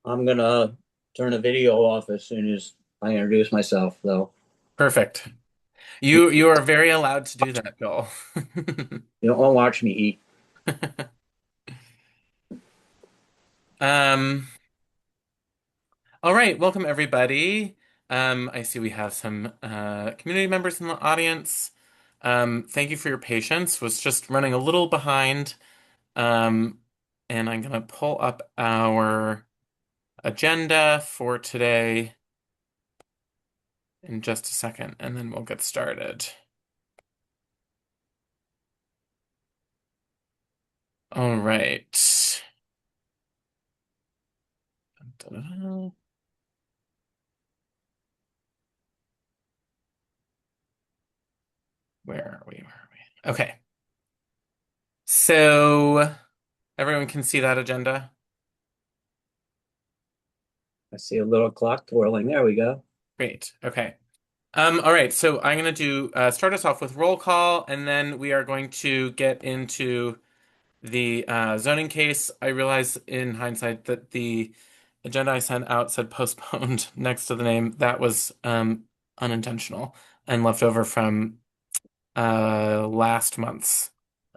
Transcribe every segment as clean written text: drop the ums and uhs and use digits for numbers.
I'm gonna turn the video off as soon as I introduce myself, though. Perfect. You are very allowed to do that, Joel. You don't want to watch me eat. Um, all right, welcome everybody. I see we have some community members in the audience. Thank you for your patience. Was just running a little behind. Um, and I'm gonna pull up our agenda for today in just a second, and then we'll get started. All right. Dun-dun-dun. Where are we? Where are we? Okay. So everyone can see that agenda? I see a little clock twirling. There we go. Great. Okay. All right. So I'm going to do start us off with roll call, and then we are going to get into the zoning case. I realize in hindsight that the agenda I sent out said postponed next to the name. That was unintentional and left over from last month's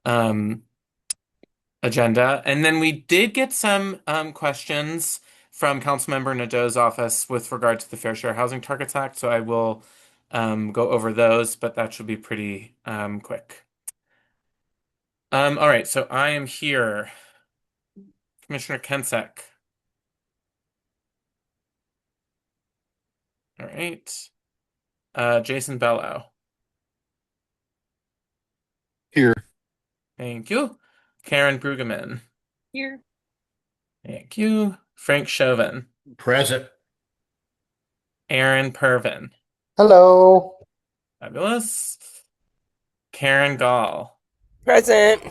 um, agenda. And then we did get some questions from Councilmember Nadeau's office with regard to the Fair Share Housing Targets Act. So I will go over those, but that should be pretty quick. All right, so I am here. Commissioner Kensek. All right. Jason Bello. Here. Thank you. Karen Brueggemann. Here. Thank you. Frank Chauvin. Present. Aaron Pervin. Hello. Fabulous. Karen Gall. Present.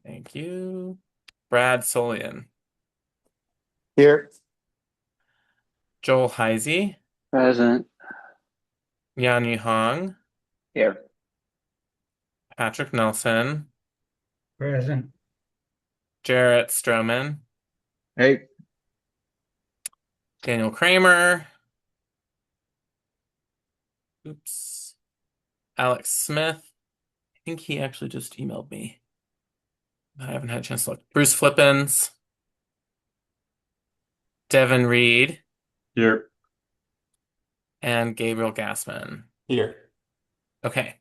Thank you. Brad Solian. Here. Joel Heisey. Present. Yanyi Hong. Here. Patrick Nelson. Present. Jarrett Stroman. Hey. Daniel Kramer. Oops. Alex Smith. I think he actually just emailed me. I haven't had a chance to look. Bruce Flippins. Devin Reed. Here. And Gabriel Gassman. Here. Okay.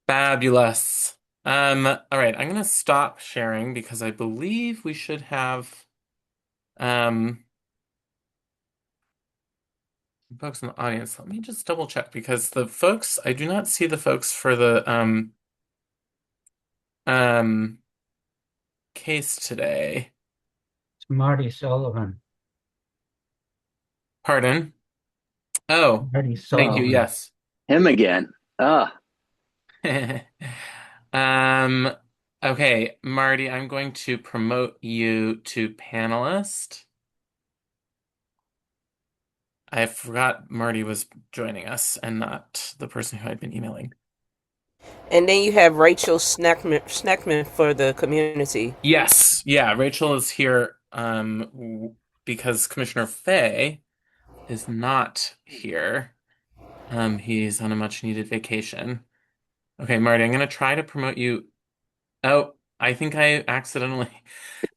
Fabulous. All right, I'm gonna stop sharing because I believe we should have um folks in the audience. Let me just double check because the folks, I do not see the folks for the um case today. It's Marty Sullivan. Pardon? Oh, Marty thank you. Sullivan. Yes. Him again. Ah, Um, okay, Marty, I'm going to promote you to panelist. I forgot Marty was joining us and not the person who I'd been emailing. And then you have Rachel Schneckman for the community. Yes, yeah, Rachel is here because Commissioner Fay is not here. He's on a much needed vacation. Okay, Marty, I'm gonna try to promote you. Oh, I think I accidentally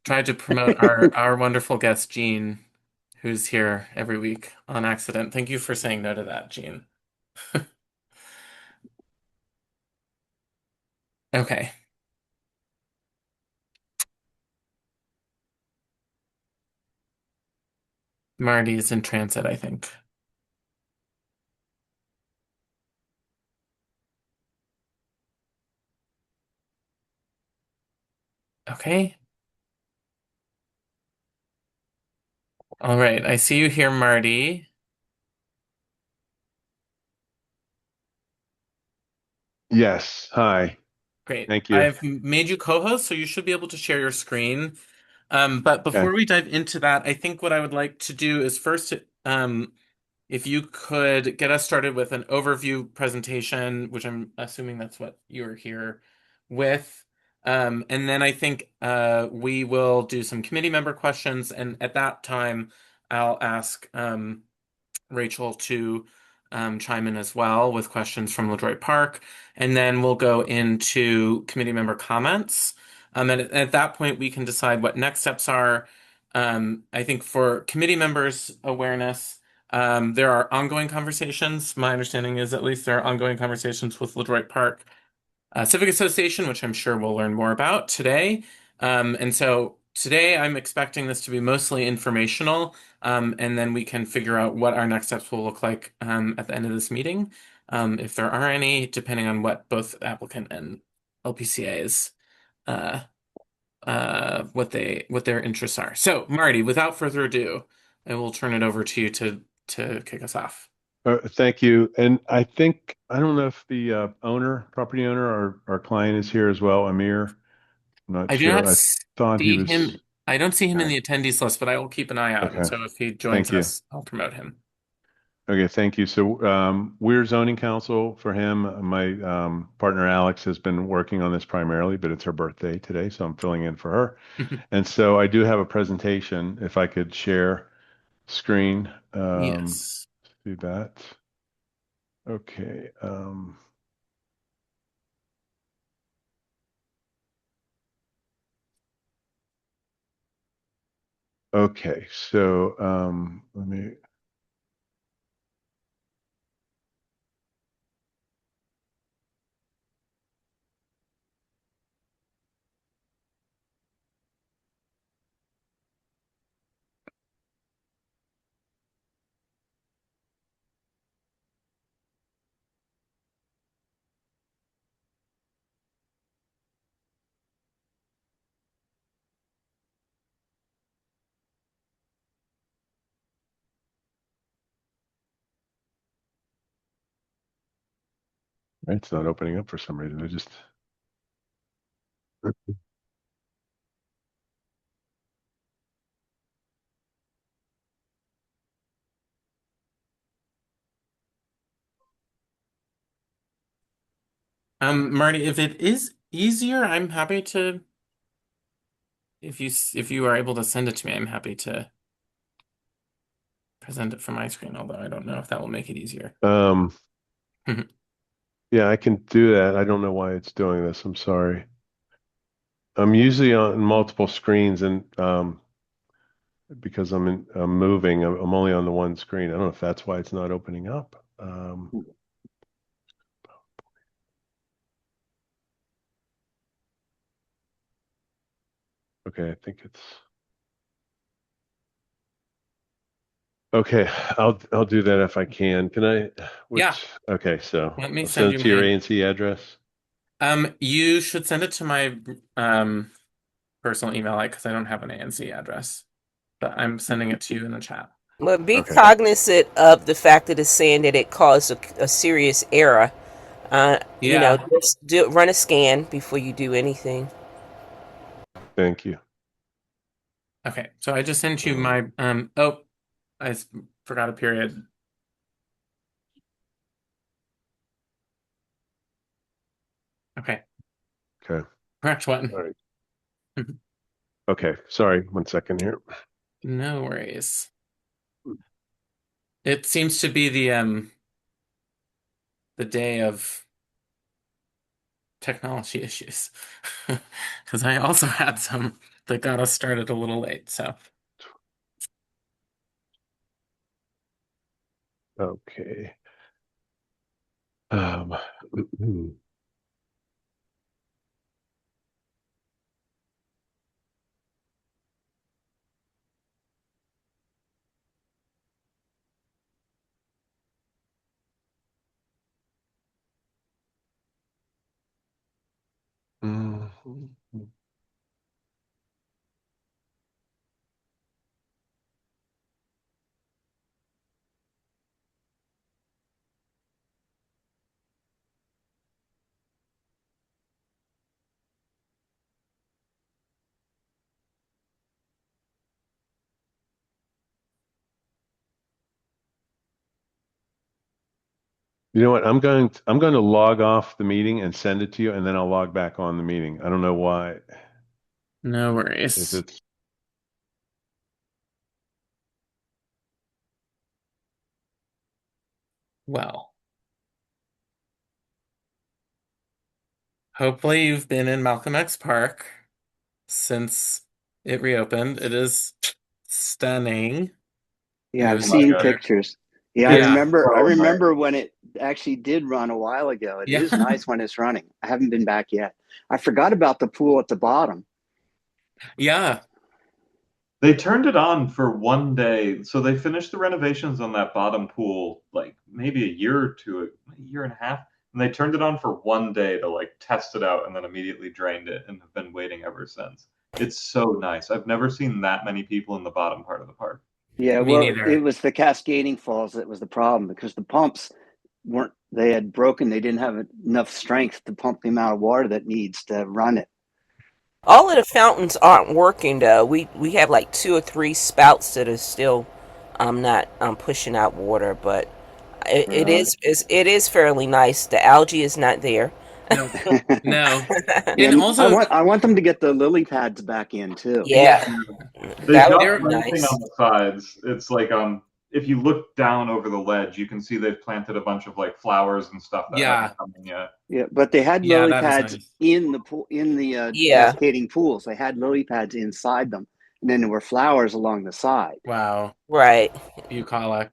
tried to promote our wonderful guest Jean, who's here every week on accident. Thank you for saying no to that, Jean. Okay. Marty is in transit, I think. Okay. All right. I see you here, Marty. Yes. Hi. Great. Thank you. I've made you co-host, so you should be able to share your screen. But Okay. before we dive into that, I think what I would like to do is first, if you could get us started with an overview presentation, which I'm assuming that's what you're here with. And then I think we will do some committee member questions, and at that time, I'll ask Rachel to chime in as well with questions from LaDroit Park, and then we'll go into committee member comments. And at that point, we can decide what next steps are. I think for committee members' awareness, there are ongoing conversations. My understanding is at least there are ongoing conversations with LaDroit Park Civic Association, which I'm sure we'll learn more about today. And so today I'm expecting this to be mostly informational, and then we can figure out what our next steps will look like at the end of this meeting, if there are any, depending on what both applicant and LPCA's what their interests are. So, Marty, without further ado, I will turn it over to you to kick us off. Thank you. And I think, I don't know if the property owner, our client is here as well, Amir. I'm not I do not sure. I thought he see was. him. I don't see him in Okay. the attendees list, but I will keep an eye out. And Okay. so if he joins Thank you. us, I'll promote him. Okay, thank you. So we're zoning counsel for him. My partner Alex has been working on this primarily, but it's her birthday today, so I'm filling in for her. And so I do have a presentation. If I could share screen, Yes. do that. Okay. Okay. So let me. It's not opening up for some reason. I just. Marty, if it is easier, I'm happy to. If you are able to send it to me, I'm happy to present it from my screen. Although I don't know if that will make it easier. Yeah, I can do that. I don't know why it's doing this. I'm sorry. I'm usually on multiple screens, and because I'm moving, I'm only on the one screen. I don't know if that's why it's not opening up. Okay, I think it's okay. I'll do that if I can. Can I? Yeah. Okay, so Let me I'll send send you it to your my. ANC address. You should send it to my personal email because I don't have an ANC address, but I'm sending it to you in the chat. But be Okay. cognizant of the fact that it's saying that it caused a serious error. Yeah. Just run a scan before you do anything. Thank you. Okay. So I just sent you my oh, forgot a period. Okay. Okay. Correct one. All right. Okay. Sorry. 1 second here. No worries. It seems to be the day of technology issues. Because I also had some that got us started a little late, so Okay. You know what? I'm going to log off the meeting and send it to you, and then I'll log back on the meeting. I don't know why. No If worries. it's Well, hopefully you've been in Malcolm X Park since it reopened. It is stunning. Yeah, I've It Oh my seen God. pictures. Yeah, I It's Yeah. remember I so nice. remember when it actually did run a while ago. It is Yeah. nice when it's running. I haven't been back yet. I forgot about the pool at the bottom. Yeah. They turned it on for one day. So they finished the renovations on that bottom pool like maybe a year or two, a year and a half. And they turned it on for one day to like test it out and then immediately drained it and have been waiting ever since. It's so nice. I've never seen that many people in the bottom part of the park. Yeah, Me well, it neither. was the cascading falls that was the problem because the pumps weren't they had broken. They didn't have enough strength to pump the amount of water that needs to run it. All of the fountains aren't working though. We have like 2 or 3 spouts that are still not pushing out water, but Really. it is fairly nice. The algae is not there. No. No. Yeah, And also, I want them to get the lily pads back in too. yeah, Yeah, They've that would got there. be planting nice. on the sides. It's like if you look down over the ledge, you can see they've planted a bunch of like flowers and stuff that Yeah. haven't come in yet. Yeah, but they had Yeah, lily that is pads nice. in the pool in the Yeah, cascading pools. They had lily pads inside them, and then there were flowers along the side. Wow. right. Bucolic.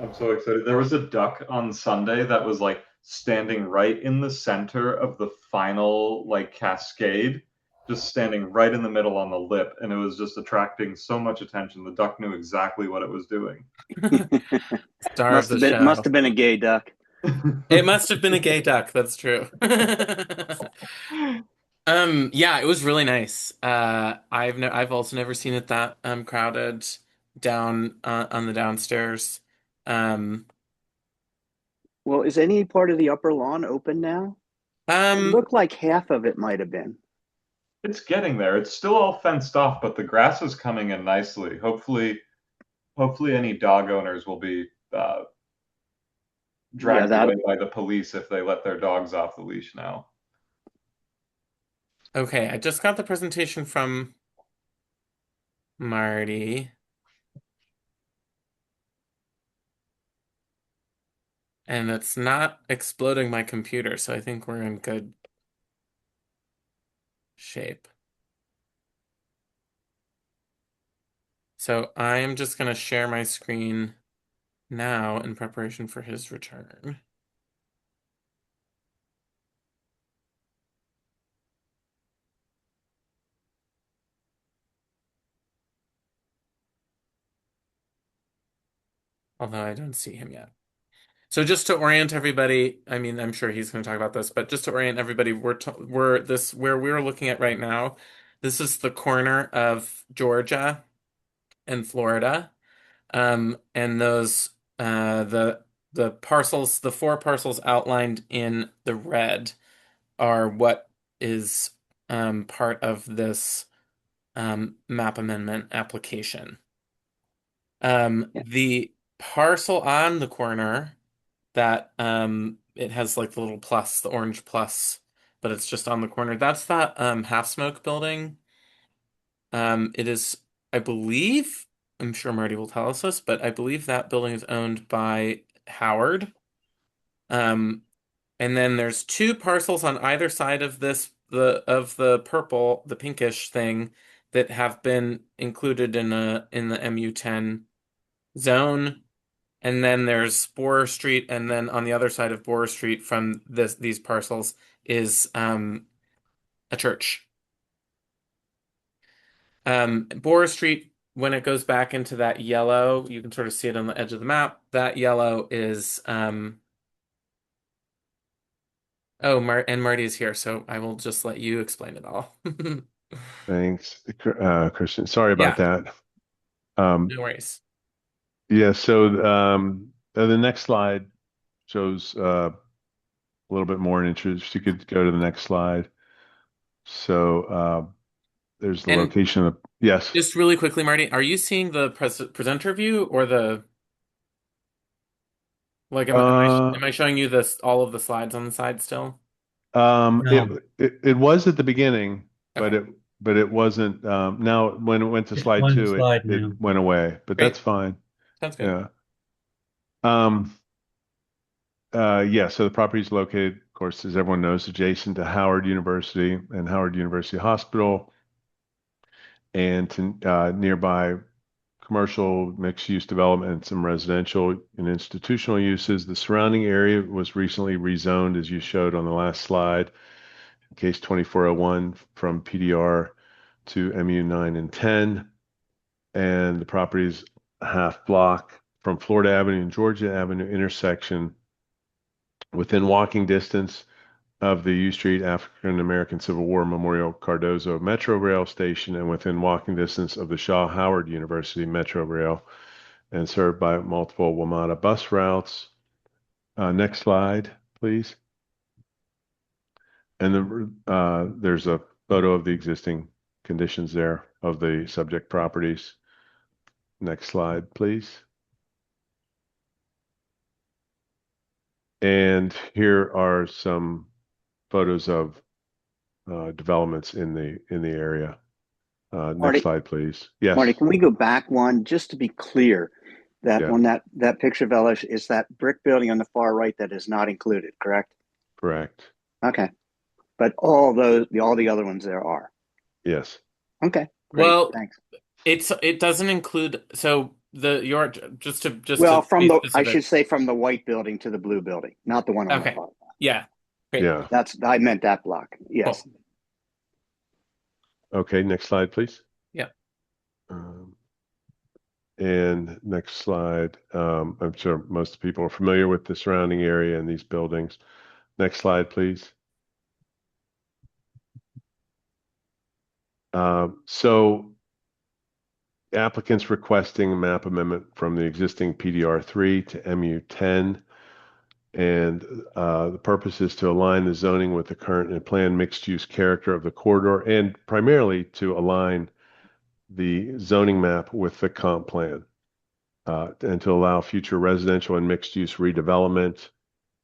I'm so excited. There was a duck on Sunday that was like standing right in the center of the final like cascade, just standing right in the middle on the lip, and it was just attracting so much attention. The duck knew exactly what it was doing. Star of the Must show. have been a gay duck. It must have been a gay duck, that's true. Yeah, it was really nice. I've also never seen it that crowded down on the downstairs. Um Well, is any part of the upper lawn open now? It um looked like half of it might have been. It's getting there. It's still all fenced off, but the grass is coming in nicely. Hopefully, any dog owners will be Yeah, dragged that away by the police if they let their dogs off the leash now. okay, I just got the presentation from Marty. And it's not exploding my computer, so I think we're in good shape. So I am just going to share my screen now in preparation for his return. Although I don't see him yet. So just to orient everybody, I mean, I'm sure he's going to talk about this, but just to orient everybody, where we're looking at right now. This is the corner of Georgia and Florida. And those the parcels, the 4 parcels outlined in the red are what is part of this map amendment application. yeah. The parcel on the corner that it has like the little plus, the orange plus, but it's just on the corner. That's that Half Smoke building. It is, I believe, I'm sure Marty will tell us this, but I believe that building is owned by Howard. Um, and then there's 2 parcels on either side of the purple, the pinkish thing that have been included in the MU10 zone. And then there's Borer Street, and then on the other side of Borer Street from these parcels is a church. Borer Street, when it goes back into that yellow, you can sort of see it on the edge of the map. That yellow is oh, and Marty is here, so I will just let you explain it all. Thanks, Christian. Sorry about Yeah, that. Um, no worries. yeah, so the next slide shows a little bit more interest. You could go to the next slide. So there's the And location of, yes. just really quickly, Marty, are you seeing the presenter view or the? Like, Uh, am I showing you this all of the slides on the side still? No. it was at the beginning, but Okay, it wasn't. Now when it went to Just slide one two, slide it now. went away, but that's great. fine. Sounds good. Yeah. Um, yeah. So the property is located, of course, as everyone knows, adjacent to Howard University and Howard University Hospital, and to nearby commercial mixed-use development and some residential and institutional uses. The surrounding area was recently rezoned, as you showed on the last slide, case 2401 from PDR to MU 9 and 10. And the property's a half block from Florida Avenue and Georgia Avenue intersection within walking distance of the U Street African American Civil War Memorial Cardozo Metro Rail Station and within walking distance of the Shaw Howard University Metro Rail and served by multiple WMATA bus routes. Next slide, please. And there's a photo of the existing conditions there of the subject properties. Next slide, please. And here are some photos of developments in the area. Next Marty, slide, please. Yes. Marty, can we go back one just to be clear that Yeah. on that picture of Elish is that brick building on the far right that is not included, correct? Correct. Okay. But all the other ones there are. Yes. Okay. Great. Well, Thanks. it doesn't include, so your just to Well, from be I specific. should say from the white building to the blue building, not the one on the Okay. far. Yeah. Great. Yeah. I meant that block. Yes. Cool. Okay. Next slide, please. Yeah. And next slide. I'm sure most people are familiar with the surrounding area and these buildings. Next slide, please. So applicants requesting a map amendment from the existing PDR3 to MU10. And the purpose is to align the zoning with the current and planned mixed-use character of the corridor and primarily to align the zoning map with the comp plan and to allow future residential and mixed-use redevelopment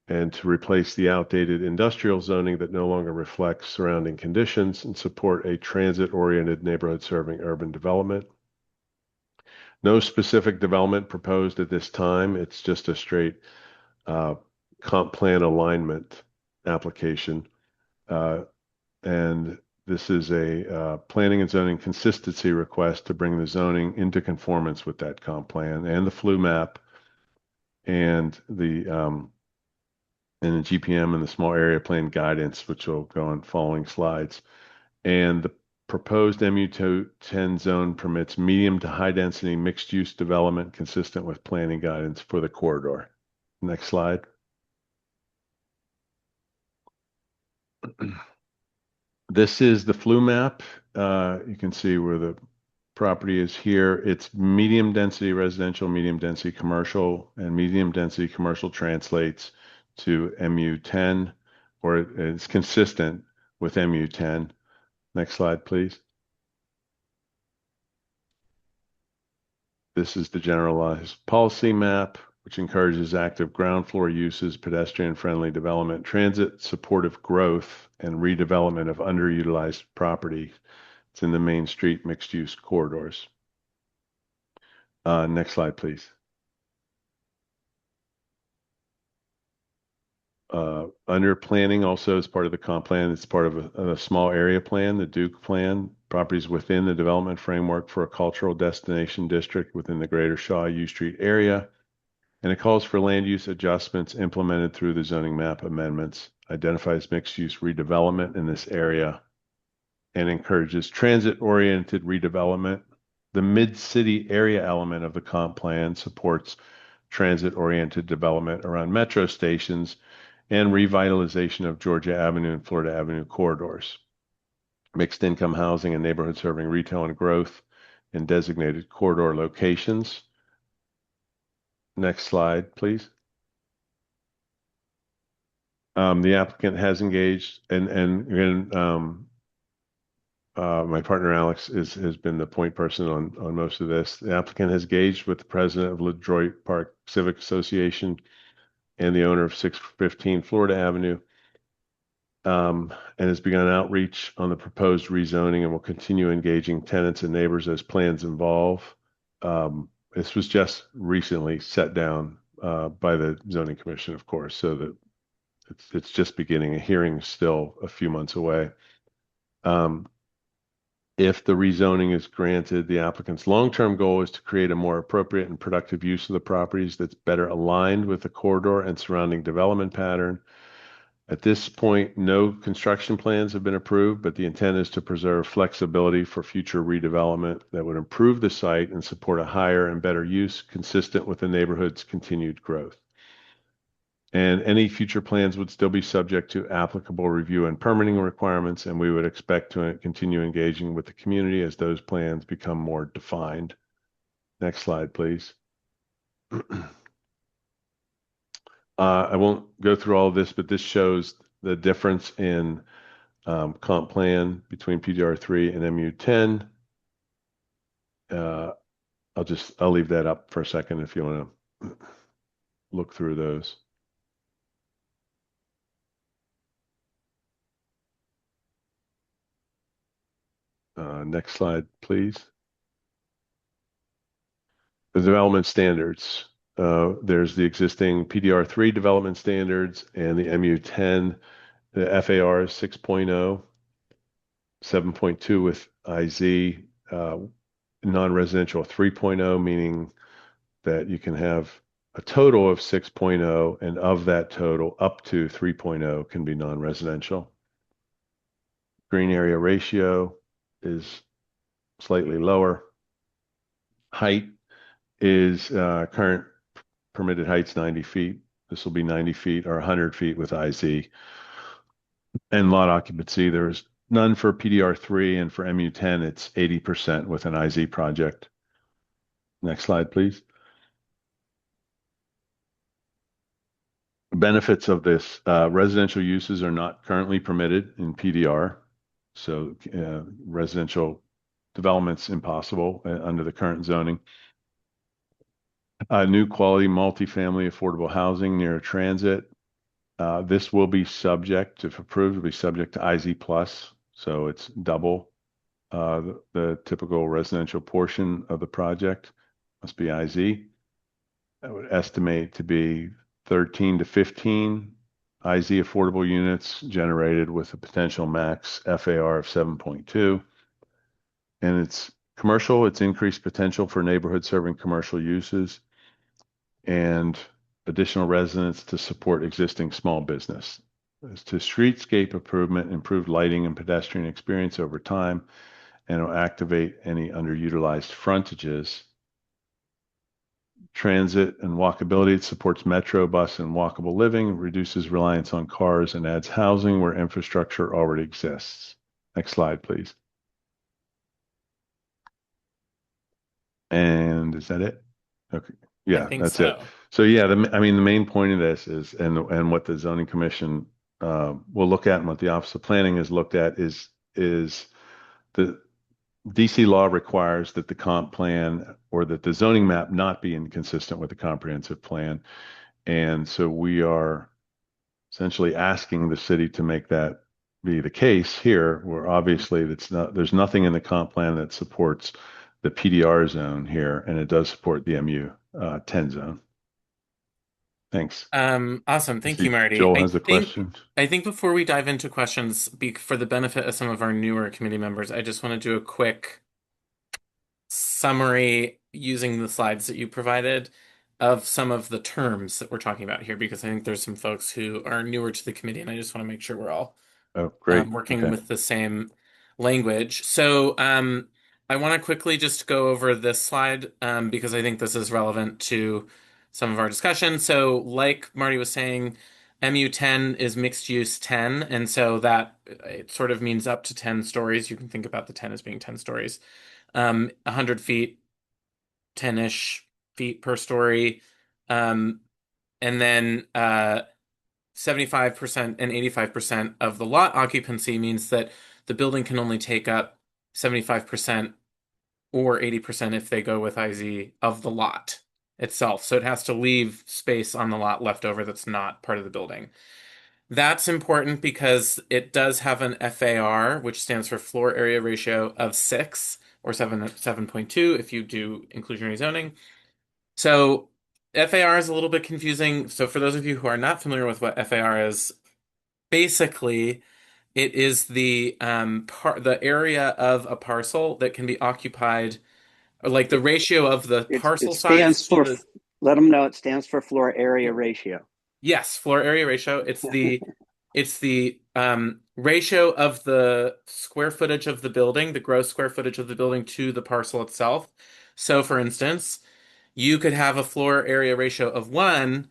and to replace the outdated industrial zoning that no longer reflects surrounding conditions and support a transit-oriented neighborhood serving urban development. No specific development proposed at this time. It's just a straight comp plan alignment application. And this is a planning and zoning consistency request to bring the zoning into conformance with that comp plan and the flu map and the GPM and the small area plan guidance, which will go on following slides. And the proposed MU10 zone permits medium to high density mixed use development consistent with planning guidance for the corridor. Next slide. This is the flu map. You can see where the property is here. It's medium density residential, medium density commercial, and medium density commercial translates to MU10, or it's consistent with MU10. Next slide, please. This is the generalized policy map, which encourages active ground floor uses, pedestrian-friendly development, transit-supportive growth, and redevelopment of underutilized property. It's in the main street mixed-use corridors. Next slide, please. Under planning, also as part of the comp plan, it's part of a small area plan, the Duke plan, properties within the development framework for a cultural destination district within the greater Shaw U Street area. And it calls for land use adjustments implemented through the zoning map amendments, identifies mixed use redevelopment in this area, and encourages transit-oriented redevelopment. The mid-city area element of the comp plan supports transit-oriented development around metro stations and revitalization of Georgia Avenue and Florida Avenue corridors, mixed income housing and neighborhood serving retail and growth in designated corridor locations. Next slide, please. The applicant has engaged, and my partner Alex has been the point person on most of this. The applicant has engaged with the president of LaDroit Park Civic Association and the owner of 615 Florida Avenue, and has begun outreach on the proposed rezoning and will continue engaging tenants and neighbors as plans evolve. This was just recently set down by the zoning commission, of course, so that it's just beginning. A hearing is still a few months away. If the rezoning is granted, the applicant's long-term goal is to create a more appropriate and productive use of the properties that's better aligned with the corridor and surrounding development pattern. At this point, no construction plans have been approved, but the intent is to preserve flexibility for future redevelopment that would improve the site and support a higher and better use consistent with the neighborhood's continued growth. And any future plans would still be subject to applicable review and permitting requirements, and we would expect to continue engaging with the community as those plans become more defined. Next slide, please. I won't go through all of this, but this shows the difference in comp plan between PDR3 and MU10. I'll leave that up for a second if you want to look through those. Next slide, please. The development standards. There's the existing PDR3 development standards and the MU10. The FAR is 6.0, 7.2 with IZ, non-residential 3.0, meaning that you can have a total of 6.0, and of that total, up to 3.0 can be non-residential. Green area ratio is slightly lower. Height is current permitted height's 90 feet. This will be 90 feet or 100 feet with IZ. And lot occupancy, there's none for PDR3, and for MU10, it's 80% with an IZ project. Next slide, please. Benefits of this, residential uses are not currently permitted in PDR. So residential development's impossible under the current zoning. New quality multifamily affordable housing near transit. This will be subject, if approved, will be subject to IZ plus. So it's double the typical residential portion of the project. Must be IZ. I would estimate to be 13 to 15 IZ affordable units generated with a potential max FAR of 7.2. And it's commercial, it's increased potential for neighborhood serving commercial uses and additional residents to support existing small business. As to streetscape improvement, improved lighting and pedestrian experience over time, and will activate any underutilized frontages. Transit and walkability, it supports metro, bus, and walkable living, reduces reliance on cars, and adds housing where infrastructure already exists. Next slide, please. And is that it? Okay. Yeah, that's so. it. So yeah, the main point of this is, and what the zoning commission will look at, and what the Office of Planning has looked at is the DC law requires that the comp plan or that the zoning map not be inconsistent with the comprehensive plan. And so we are essentially asking the city to make that be the case here, where obviously there's nothing in the comp plan that supports the PDR zone here, and it does support the MU10 zone. Thanks. Awesome. Thank you, Marty. Joel has a question. I think before we dive into questions, for the benefit of some of our newer committee members, I just want to do a quick summary using the slides that you provided of some of the terms that we're talking about here, because I think there's some folks who are newer to the committee, and I just want to make sure we're all working with the same language. So I want to quickly just go over this slide because I think this is relevant to some of our discussion. So like Marty was saying, MU10 is mixed use 10, and so that it sort of means up to 10 stories. You can think about the 10 as being 10 stories. 100 feet, 10-ish feet per story. And then 75% and 85% of the lot occupancy means that the building can only take up 75% or 80% if they go with IZ of the lot. itself. So it has to leave space on the lot left over that's not part of the building. That's important because it does have an FAR, which stands for floor area ratio of 6 or 7.2 if you do inclusionary zoning. So FAR is a little bit confusing. So for those of you who are not familiar with what FAR is, basically it is the the area of a parcel that can be occupied, or like the ratio of the It parcel size stands to for, the let them know it stands for floor area ratio. yes, floor area ratio. It's the ratio of the square footage of the building, the gross square footage of the building to the parcel itself. So for instance, you could have a floor area ratio of 1,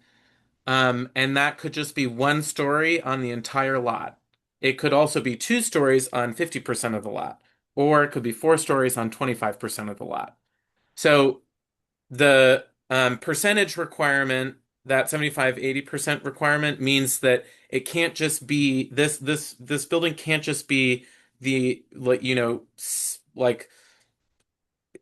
and that could just be 1 story on the entire lot. It could also be 2 stories on 50% of the lot, or it could be 4 stories on 25% of the lot. So the percentage requirement, that 75-80% requirement, means that it can't just be this building can't just be the, like, like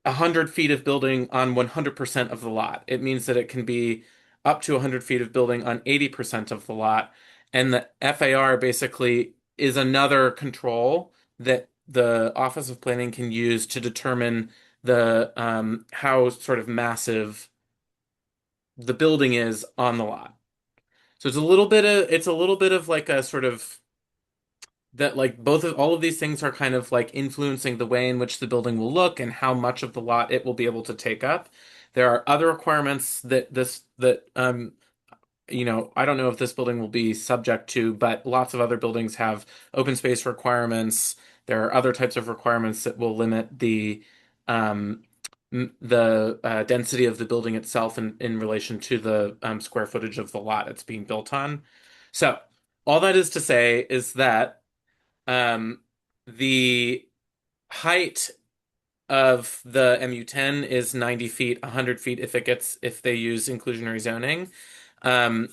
100 feet of building on 100% of the lot. It means that it can be up to 100 feet of building on 80% of the lot. And the FAR basically is another control that the Office of Planning can use to determine the how sort of massive the building is on the lot. So it's a little bit of like a sort of that, like, both of all of these things are kind of like influencing the way in which the building will look and how much of the lot it will be able to take up. There are other requirements that I don't know if this building will be subject to, but lots of other buildings have open space requirements. There are other types of requirements that will limit um, the density of the building itself in relation to the square footage of the lot it's being built on. So all that is to say is that um, the height of the MU10 is 90 feet, 100 feet if they use inclusionary zoning. Um,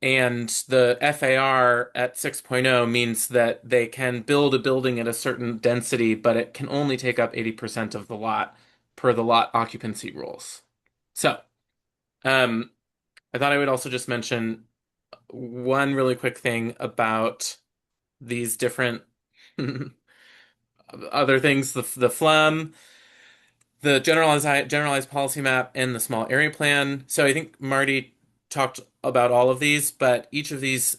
and the FAR at 6.0 means that they can build a building at a certain density, but it can only take up 80% of the lot per the lot occupancy rules. So, um, I thought I would also just mention one really quick thing about these different other things, the FLUM, the generalized policy map, and the small area plan. So I think Marty talked about all of these, but each of these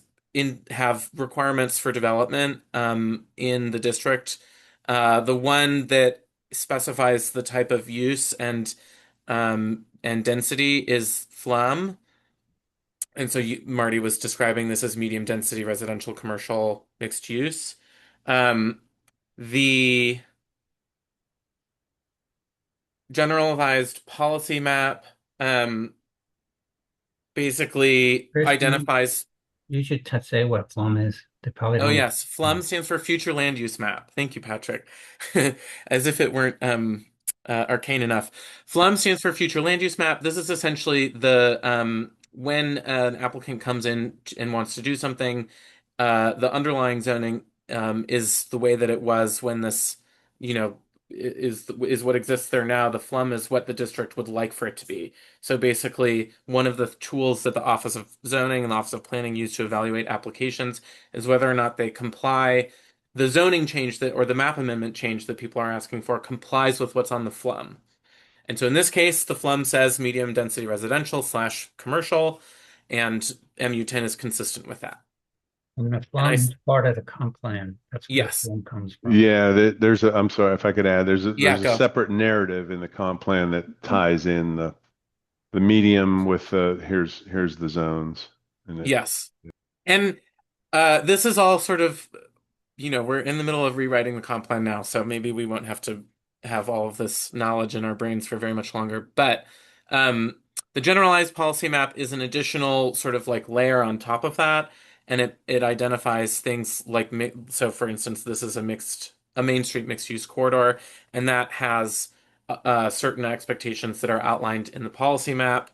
have requirements for development in the district. The one that specifies the type of use and density is FLUM. And so Marty was describing this as medium density residential commercial mixed use. Um, the generalized policy map basically Chris, identifies. you should say what FLUM is. They probably Oh don't. yes, FLUM stands for Future Land Use Map. Thank you, Patrick. As if it weren't arcane enough. FLUM stands for Future Land Use Map. This is essentially the when an applicant comes in and wants to do something, the underlying zoning is the way that it was when this, is what exists there now. The FLUM is what the district would like for it to be. So basically, one of the tools that the Office of Zoning and the Office of Planning use to evaluate applications is whether or not they comply. The zoning change or the map amendment change that people are asking for complies with what's on the FLUM. And so in this case, the FLUM says medium density residential / commercial, and MU10 is consistent with that. And the And FLUM is part of the comp plan. That's where yes, FLUM comes from. Yeah, I'm sorry if I could add, yeah, there's a go. separate narrative in the comp plan that ties in the medium with here's the zones. Yes. And this is all sort of, we're in the middle of rewriting the comp plan now, so maybe we won't have to have all of this knowledge in our brains for very much longer. But the generalized policy map is an additional sort of like layer on top of that, and it identifies things like, so for instance, this is a Main Street mixed use corridor, and that has certain expectations that are outlined in the policy map,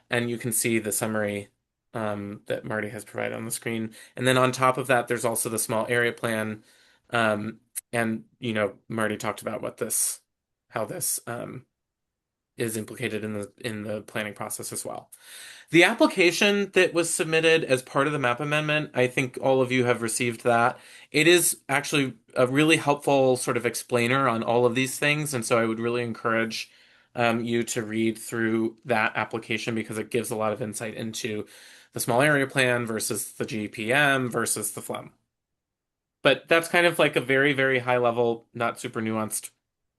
and you can see the summary that Marty has provided on the screen. And then on top of that, there's also the small area plan. And Marty talked about how this is implicated in the planning process as well. The application that was submitted as part of the map amendment, I think all of you have received that. It is actually a really helpful sort of explainer on all of these things, and so I would really encourage you to read through that application because it gives a lot of insight into the small area plan versus the GPM versus the FLEM. But that's kind of like a very, very high level, not super nuanced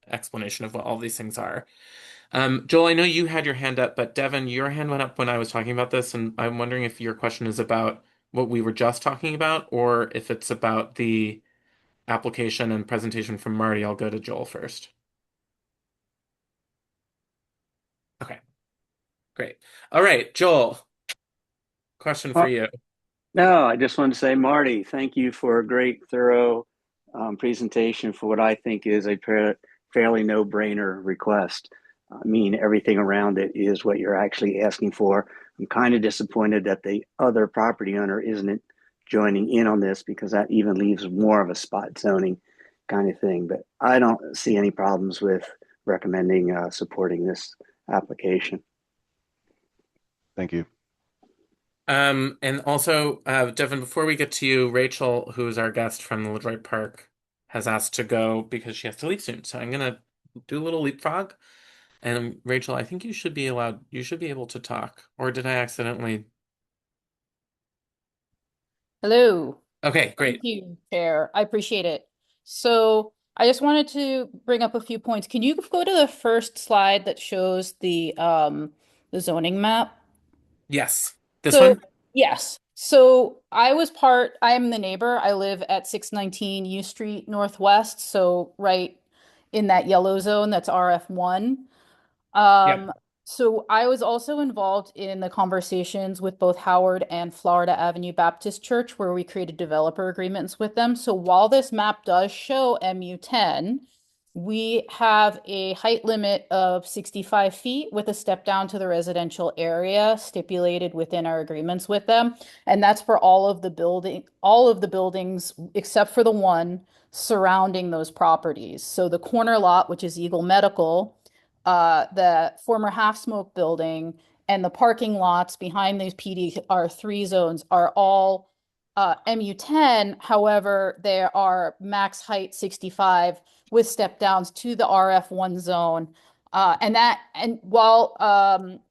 explanation of what all these things are. Joel, I know you had your hand up, but Devin, your hand went up when I was talking about this, and I'm wondering if your question is about what we were just talking about, or if it's about the application and presentation from Marty. I'll go to Joel first. Okay, great. All right, Joel, question for you. No, I just wanted to say, Marty, thank you for a great, thorough presentation for what I think is a fairly no-brainer request. I mean, everything around it is what you're actually asking for. I'm kind of disappointed that the other property owner isn't joining in on this because that even leaves more of a spot zoning kind of thing. But I don't see any problems with recommending supporting this application. Thank you. And also, Devin, before we get to you, Rachel, who's our guest from the LaDroit Park, has asked to go because she has to leave soon. So I'm gonna do a little leapfrog. And Rachel, I think you should be able to talk. Or did I accidentally? Hello. Okay, great. Thank you, Chair. I appreciate it. So I just wanted to bring up a few points. Can you go to the first slide that shows the zoning map? Yes. This So one? yes. So I'm the neighbor. I live at 619 U Street Northwest, so right in that yellow zone that's RF1. Yeah. So I was also involved in the conversations with both Howard and Florida Avenue Baptist Church, where we created developer agreements with them. So while this map does show MU10, we have a height limit of 65 feet with a step down to the residential area stipulated within our agreements with them. And that's for all of the buildings except for the one surrounding those properties. So the corner lot, which is Eagle Medical, the former Half Smoke building, and the parking lots behind these PDR3 zones are all MU10. However, there are max height 65 with step downs to the RF1 zone. And while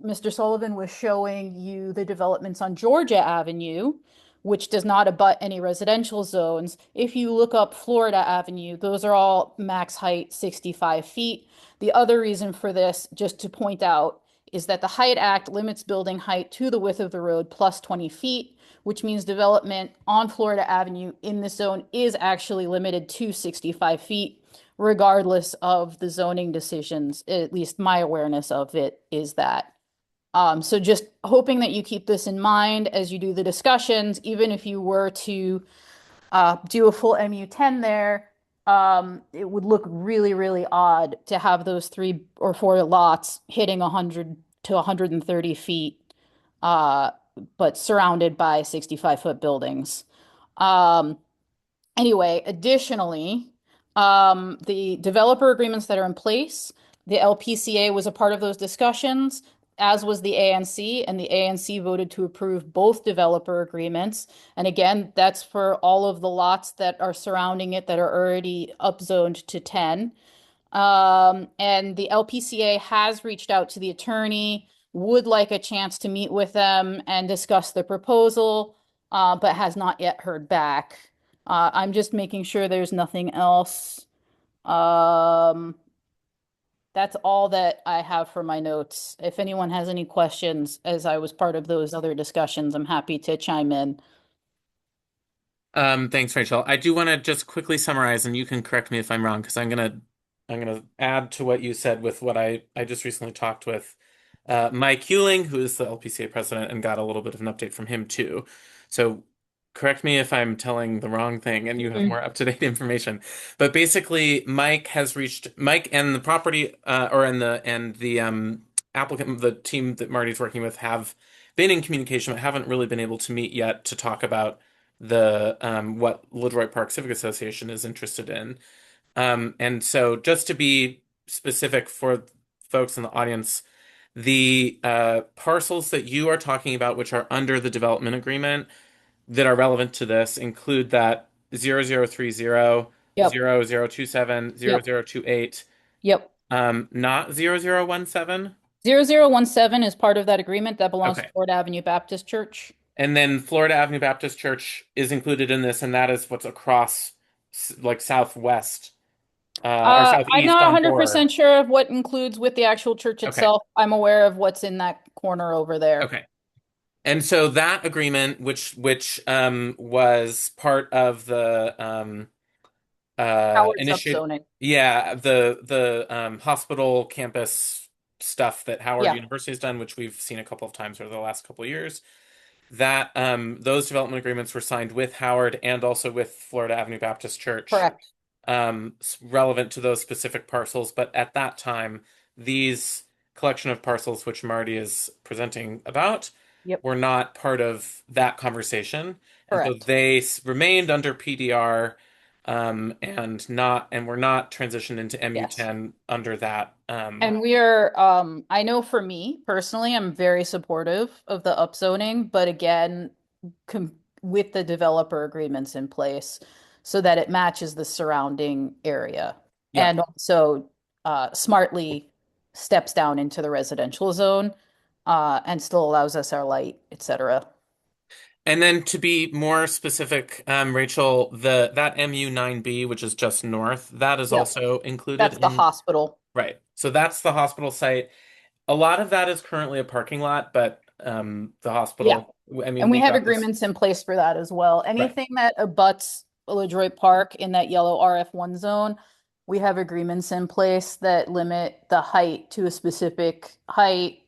Mr. Sullivan was showing you the developments on Georgia Avenue, which does not abut any residential zones, if you look up Florida Avenue, those are all max height 65 feet. The other reason for this, just to point out, is that the Height Act limits building height to the width of the road plus 20 feet, which means development on Florida Avenue in this zone is actually limited to 65 feet, regardless of the zoning decisions. At least my awareness of it is that. So just hoping that you keep this in mind as you do the discussions, even if you were to do a full MU10 there, it would look really, really odd to have those 3 or 4 lots hitting 100 to 130 feet, but surrounded by 65-foot buildings. Anyway, additionally, the developer agreements that are in place, the LPCA was a part of those discussions, as was the ANC, and the ANC voted to approve both developer agreements. And again, that's for all of the lots that are surrounding it that are already upzoned to 10. And the LPCA has reached out to the attorney, would like a chance to meet with them and discuss the proposal, but has not yet heard back. I'm just making sure there's nothing else. That's all that I have for my notes. If anyone has any questions, as I was part of those other discussions, I'm happy to chime in. Thanks, Rachel. I do want to just quickly summarize, and you can correct me if I'm wrong, because I'm gonna add to what you said with what I just recently talked with Mike Hewling, who is the LPCA president, and got a little bit of an update from him too. So correct me if I'm telling the wrong thing and you have more up-to-date information. But basically, Mike and the property and the applicant, the team that Marty's working with, have been in communication, but haven't really been able to meet yet to talk about the what LaDroit Park Civic Association is interested in. And so just to be specific for folks in the audience, the parcels that you are talking about, which are under the development agreement that are relevant to this, include that 0030, Yep. 0027, Yep. 0028, Yep. not 0017. 0017 is part of that agreement that belongs to Okay. Florida Avenue Baptist Church. And then Florida Avenue Baptist Church is included in this, and that is what's across like southwest or I'm southeast not on 4. 100% sure of what includes with the actual church Okay. itself. I'm aware of what's in that corner over there. Okay. And so that agreement, which was part of the Howard initiative, subzoning. yeah, the hospital campus stuff that Howard Yeah. University has done, which we've seen a couple of times over the last couple of years. That those development agreements were signed with Howard and also with Florida Avenue Baptist Church, Correct. relevant to those specific parcels. But at that time, these collection of parcels, which Marty is presenting about, Yep. were not part of that conversation, and so Correct. they remained under PDR, and were not transitioned into MU10 under that. And we are, I know for me personally, I'm very supportive of the upzoning, but again, with the developer agreements in place so that it matches the surrounding area Yeah. and also smartly steps down into the residential zone and still allows us our light, etc. And then to be more specific, Rachel, that MU9B, which is just north, that is Yep. also included That's the in. hospital. Right. So that's the hospital site. A lot of that is currently a parking lot, but the hospital, I mean, And we we've have got this. agreements in place for that as well. Anything that abuts LaDroit Park in that yellow RF1 zone, we have agreements in place that limit the height to a specific height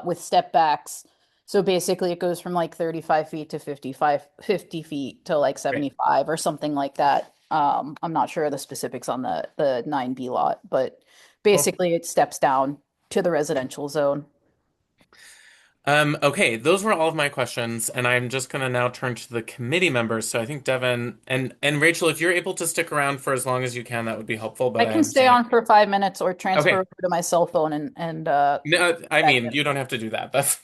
with step backs. So basically it goes from like 35 feet to 50 feet to like 75 or something like that. I'm not sure of the specifics on the 9B lot, but basically it steps down to the residential zone. Okay, those were all of my questions, and I'm just gonna now turn to the committee members. So I think Devin and Rachel, if you're able to stick around for as long as you can, that would be helpful. But I can stay on for 5 minutes or transfer Okay. over to my cell phone and No, I back mean, in. you don't have to do that. That's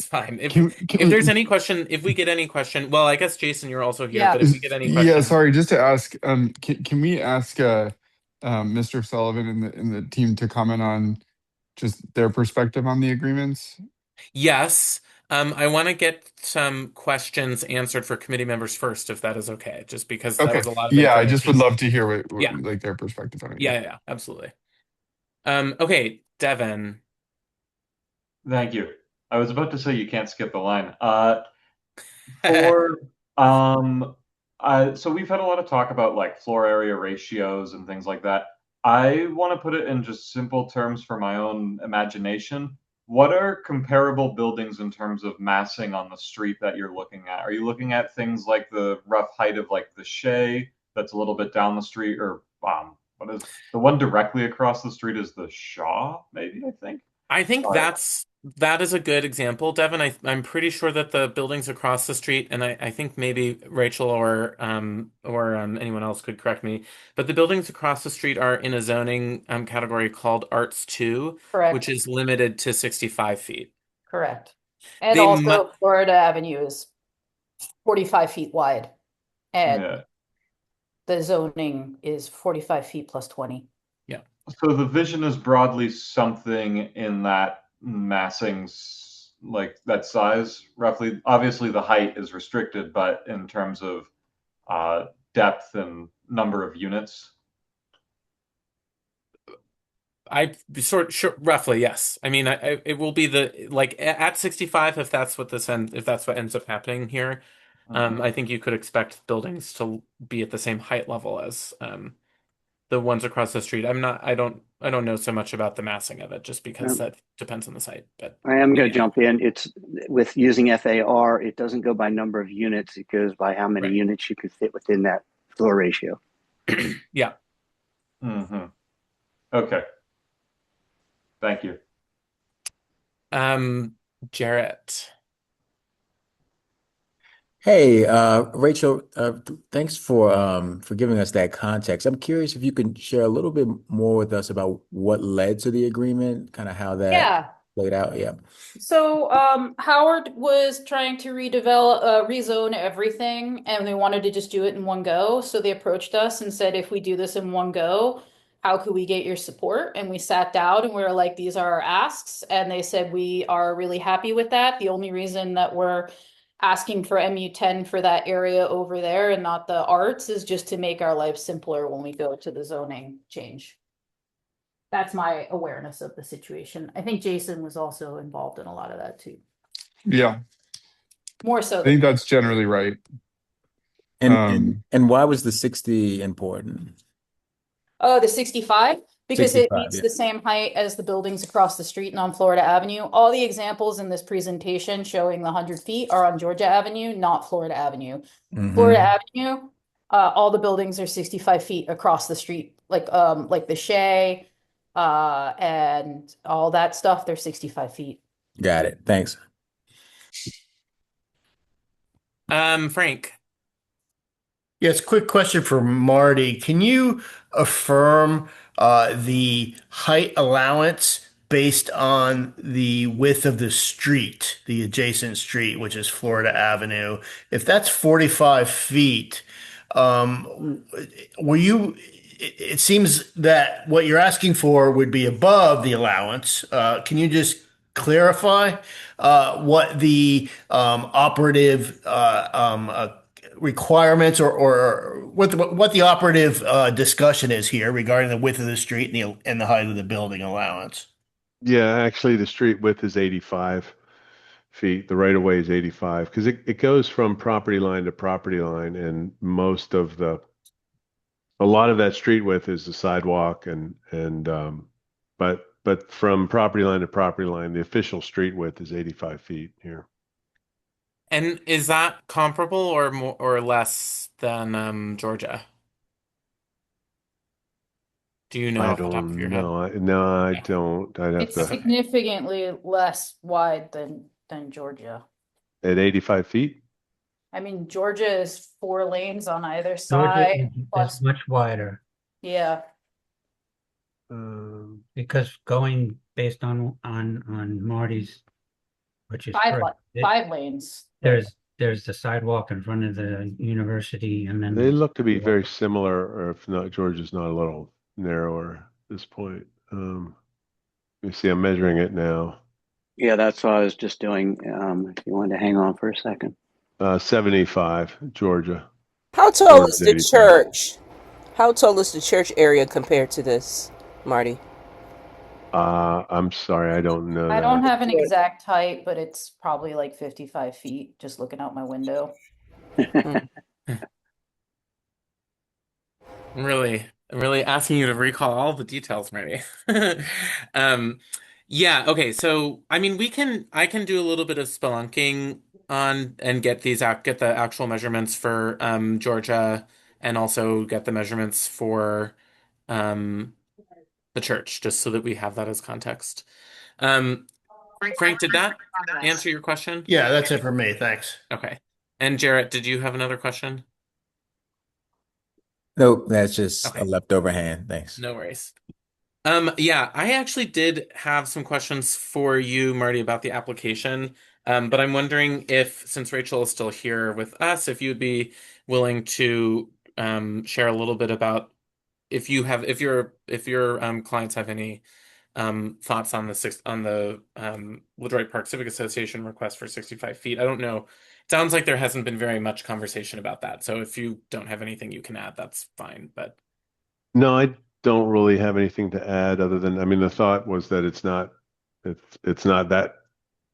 fine. If Can there's we, any question, if we get any question, well, I guess Jason, you're also here, Yeah. but if we get any yeah, question, sorry, just to ask, can we ask Mr. Sullivan and the team to comment on just their perspective on the agreements? yes. I want to get some questions answered for committee members first, if that is okay, just because that Okay. was a lot of Yeah, I just would information. love to hear what Yeah. like their perspective on it. Yeah, absolutely. Okay, Devin. Thank you. I was about to say you can't skip the line. For so we've had a lot of talk about like floor area ratios and things like that. I want to put it in just simple terms for my own imagination. What are comparable buildings in terms of massing on the street that you're looking at? Are you looking at things like the rough height of like the Shea that's a little bit down the street, or what is the one directly across the street is the Shaw, maybe, I think? I think Sorry. that is a good example, Devin. I'm pretty sure that the buildings across the street, and I think maybe Rachel or anyone else could correct me, but the buildings across the street are in a zoning category called Arts 2, Correct. which is limited to 65 feet. Correct. And They also Florida Avenue is 45 feet wide. And Yeah. the zoning is 45 feet plus 20. So the vision is broadly something in that massing, like that size, roughly. Obviously, the height is restricted, but in terms of depth and number of units. Roughly, yes. I mean, it will be at 65 if that's what ends up happening here. I think you could expect buildings to be at the same height level as the ones across the street. I don't know so much about the massing of it, just because that depends on the site. But I am going to jump in. It's with using FAR, it doesn't go by number of units. It goes by how many units you could fit within that floor ratio. Yeah. Mm-hmm. Okay. Thank you. Jarrett. Hey, Rachel, thanks for giving us that context. I'm curious if you can share a little bit more with us about what led to the agreement, kind of how that Yeah. played out. Yeah. So, Howard was trying to rezone everything, and they wanted to just do it in one go. So they approached us and said, if we do this in one go, how could we get your support? And we sat down and we were like, these are our asks. And they said, we are really happy with that. The only reason that we're asking for MU10 for that area over there and not the arts is just to make our life simpler when we go to the zoning change. That's my awareness of the situation. I think Jason was also involved in a lot of that too. Yeah, More so I think than that's generally right. And Um, and why was the 60 important? the 65 because it 65, meets yeah. the same height as the buildings across the street and on Florida Avenue. All the examples in this presentation showing the 100 feet are on Georgia Avenue, not Florida Avenue. Florida Hmm. Avenue, all the buildings are 65 feet across the street, like the Shea, and all that stuff. They're 65 feet. Got it. Thanks. Frank. Yes, quick question for Marty. Can you affirm the height allowance based on the width of the street, the adjacent street, which is Florida Avenue? If that's 45 feet, um, were you, it seems that what you're asking for would be above the allowance. Can you just clarify what the operative requirements or what the operative discussion is here regarding the width of the street and the height of the building allowance? Yeah, actually, the street width is 85 feet. The right of way is 85 because it goes from property line to property line, and a lot of that street width is the sidewalk but from property line to property line, the official street width is 85 feet here. And is that comparable or more or less than Georgia? Do you know I off the top of your don't head? know. No, I Okay. don't. I'd have It's to Okay. significantly less wide than Georgia. at 85 feet. I mean, Georgia is 4 lanes on either Georgia side, is plus, much wider yeah. Um, because going based on Marty's, which is Five, correct. five lanes. There's the sidewalk in front of the university, and then they look to be very similar, or if not, Georgia's not a little narrower at this point. Let me see. I'm measuring it now. Yeah, that's what I was just doing. If you wanted to hang on for a second. 75, Georgia. How tall is Florida's the 85. church? How tall is the church area compared to this, Marty? I'm sorry, I don't know I don't that. have an exact height, but it's probably like 55 feet, just looking out my window. Hmm. I'm really asking you to recall all the details, Mary. Um, yeah, okay, so I mean I can do a little bit of spelunking on and get get the actual measurements for Georgia and also get the measurements for um the church, just so that we have that as context. Um, Frank, did that answer your question? Yeah, that's it for me. Thanks. Okay. And Jarrett, did you have another question? Nope, that's just a Okay, leftover hand. Thanks. no worries. Yeah, I actually did have some questions for you, Marty, about the application. But I'm wondering if, since Rachel is still here with us, if you'd be willing to share a little bit about if your clients have any thoughts on the Woodroyd Park Civic Association request for 65 feet. I don't know. It sounds like there hasn't been very much conversation about that. So if you don't have anything you can add, that's fine. But No, I don't really have anything to add other than, I mean, the thought was that it's not that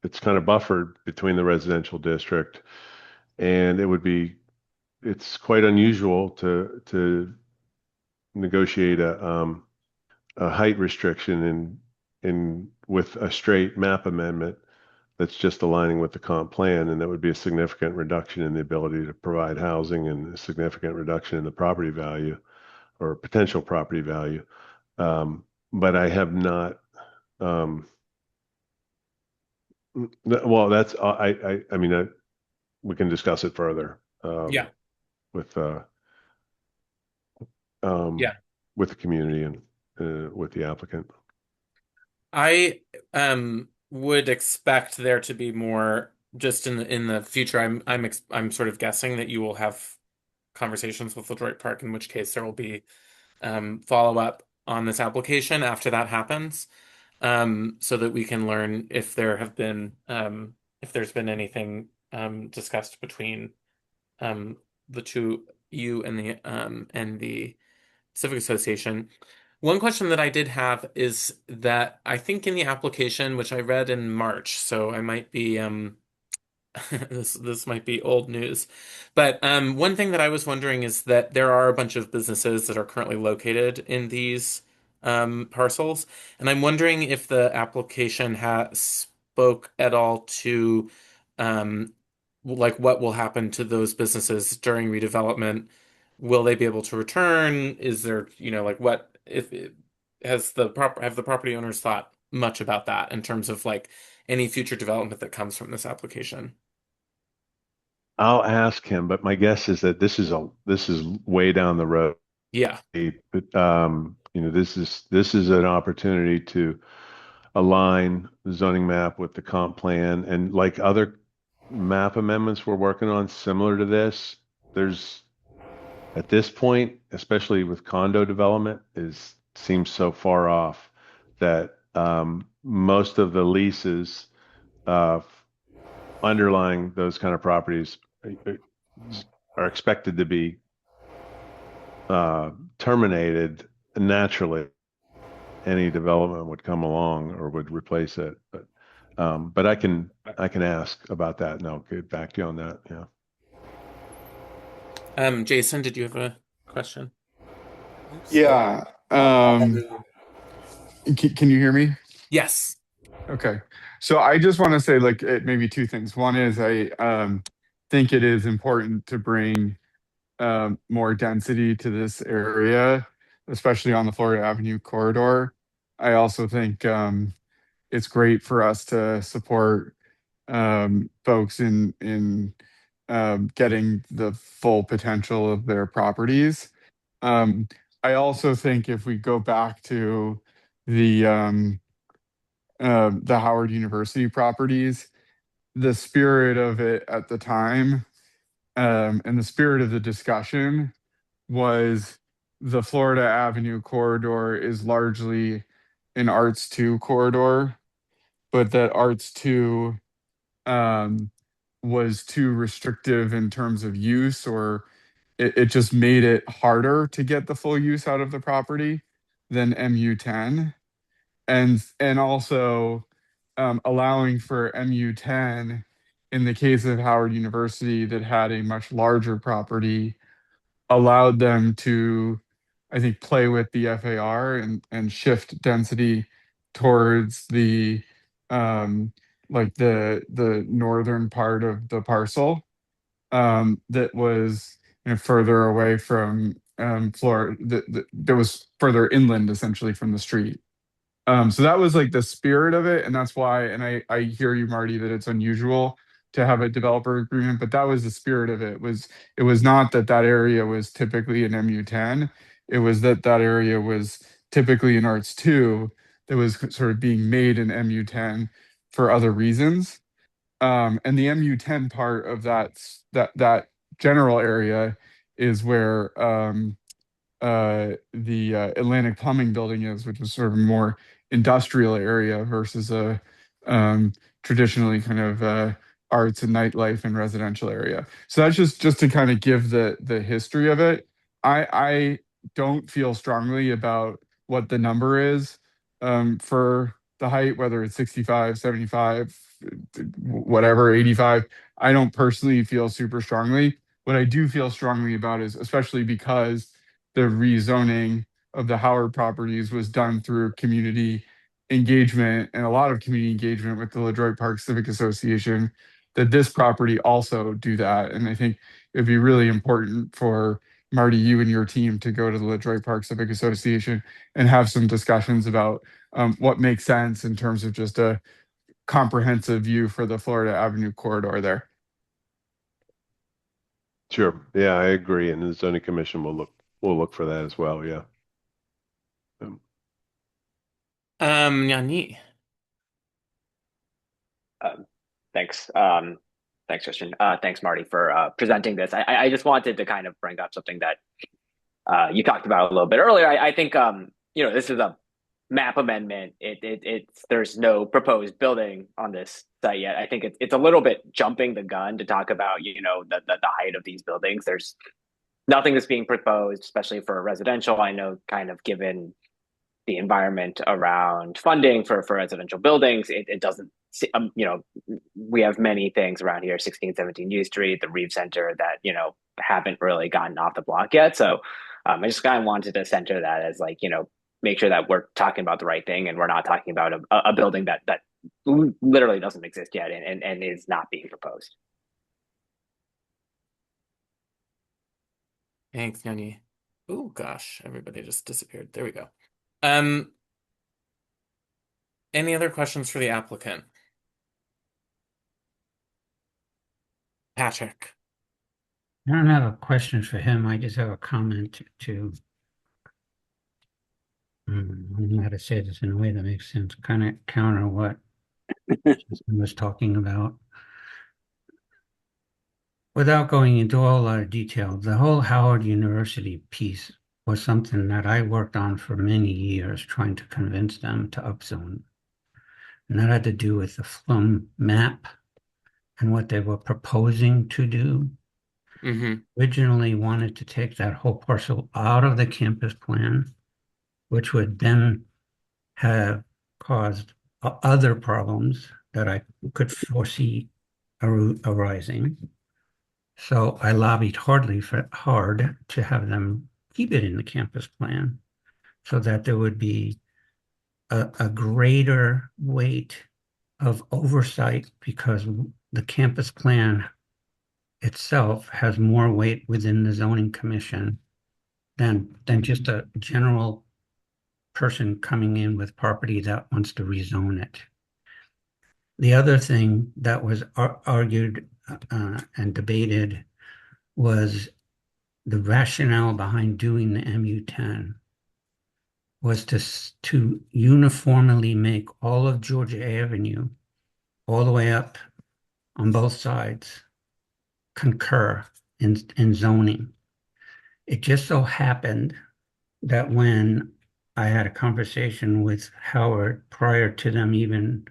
it's kind of buffered between the residential district, and it's quite unusual to negotiate a height restriction in with a straight map amendment that's just aligning with the comp plan, and that would be a significant reduction in the ability to provide housing and a significant reduction in the property value or potential property value. But I have not. Well, that's I mean, we can discuss it further. Yeah. With Yeah. with the community and with the applicant. I would expect there to be more just in the future. I'm sort of guessing that you will have conversations with LeDroit Park, in which case there will be follow up on this application after that happens, so that we can learn if there's been anything discussed between the two, you and the Civic Association. One question that I did have is that I think in the application, which I read in March, so I might be this might be old news, but one thing that I was wondering is that there are a bunch of businesses that are currently located in these parcels, and I'm wondering if the application has spoke at all to like what will happen to those businesses during redevelopment. Will they be able to return? Is there, like what if have the property owners thought much about that in terms of like any future development that comes from this application? I'll ask him, but my guess is that this is way down the road. Yeah. But this is an opportunity to align the zoning map with the comp plan, and like other map amendments we're working on similar to this, there's at this point, especially with condo development, seems so far off that most of the leases underlying those kind of properties are expected to be terminated naturally. Any development would come along or would replace it, but I can ask about that and I'll get back to you on that. Yeah. Jason, did you have a question? Yeah. Can you hear me? Yes. Okay. So I just want to say like maybe two things. One is I think it is important to bring more density to this area, especially on the Florida Avenue corridor. I also think it's great for us to support folks in getting the full potential of their properties. I also think if we go back to the Howard University properties, the spirit of it at the time, and the spirit of the discussion was the Florida Avenue corridor is largely an Arts 2 corridor, but that Arts 2 was too restrictive in terms of use, or it just made it harder to get the full use out of the property than MU10. And also allowing for MU10 in the case of Howard University that had a much larger property allowed them to, I think, play with the FAR and shift density towards the like the northern part of the parcel that was further away from Florida, that was further inland essentially from the street. So that was like the spirit of it, and that's why. And I hear you, Marty, that it's unusual to have a developer agreement, but that was the spirit of it. It was not that that area was typically an MU10. It was that that area was typically an Arts 2 that was sort of being made in MU10 for other reasons. And the MU10 part of that general area is where the Atlantic Plumbing building is, which is sort of a more industrial area versus a traditionally kind of arts and nightlife and residential area. So that's just to kind of give the history of it. I don't feel strongly about what the number is for the height, whether it's 65, 75, whatever, 85. I don't personally feel super strongly. What I do feel strongly about is, especially because the rezoning of the Howard properties was done through community engagement and a lot of community engagement with the LeDroit Park Civic Association, that this property also do that. And I think it'd be really important for Marty, you and your team to go to the LeDroit Park Civic Association and have some discussions about what makes sense in terms of just a comprehensive view for the Florida Avenue corridor there. Sure. Yeah, I agree. And the zoning commission will look for that as well. Yeah. Yanni. Thanks. Thanks, Christian. Thanks, Marty, for presenting this. I just wanted to kind of bring up something that you talked about a little bit earlier. I think this is a map amendment. It's there's no proposed building on this site yet. I think it's a little bit jumping the gun to talk about the height of these buildings. There's nothing that's being proposed, especially for residential. I know, kind of given the environment around funding for residential buildings, it doesn't. We have many things around here, 1617 U Street, the Reeve Center, that haven't really gotten off the block yet. So I just kind of wanted to center that as make sure that we're talking about the right thing and we're not talking about a building that literally doesn't exist yet and is not being proposed. Thanks, Yanni. Oh gosh, everybody just disappeared. There we go. Any other questions for the applicant? Patrick. I don't have a question for him. I just have a comment to, I don't know how to say this in a way that makes sense, kind of counter what Justin was talking about. Without going into a whole lot of detail, the whole Howard University piece was something that I worked on for many years, trying to convince them to upzone. And that had to do with the FLUM map and what they were proposing to do. Originally wanted to take that whole parcel out of the campus plan, which would then have caused other problems that I could foresee arising. So I lobbied hard to have them keep it in the campus plan so that there would be a greater weight of oversight, because the campus plan itself has more weight within the zoning commission than just a general person coming in with property that wants to rezone it. The other thing that was argued and debated was the rationale behind doing the MU10 was to uniformly make all of Georgia Avenue, all the way up on both sides, concur in zoning. It just so happened that when I had a conversation with Howard prior to them even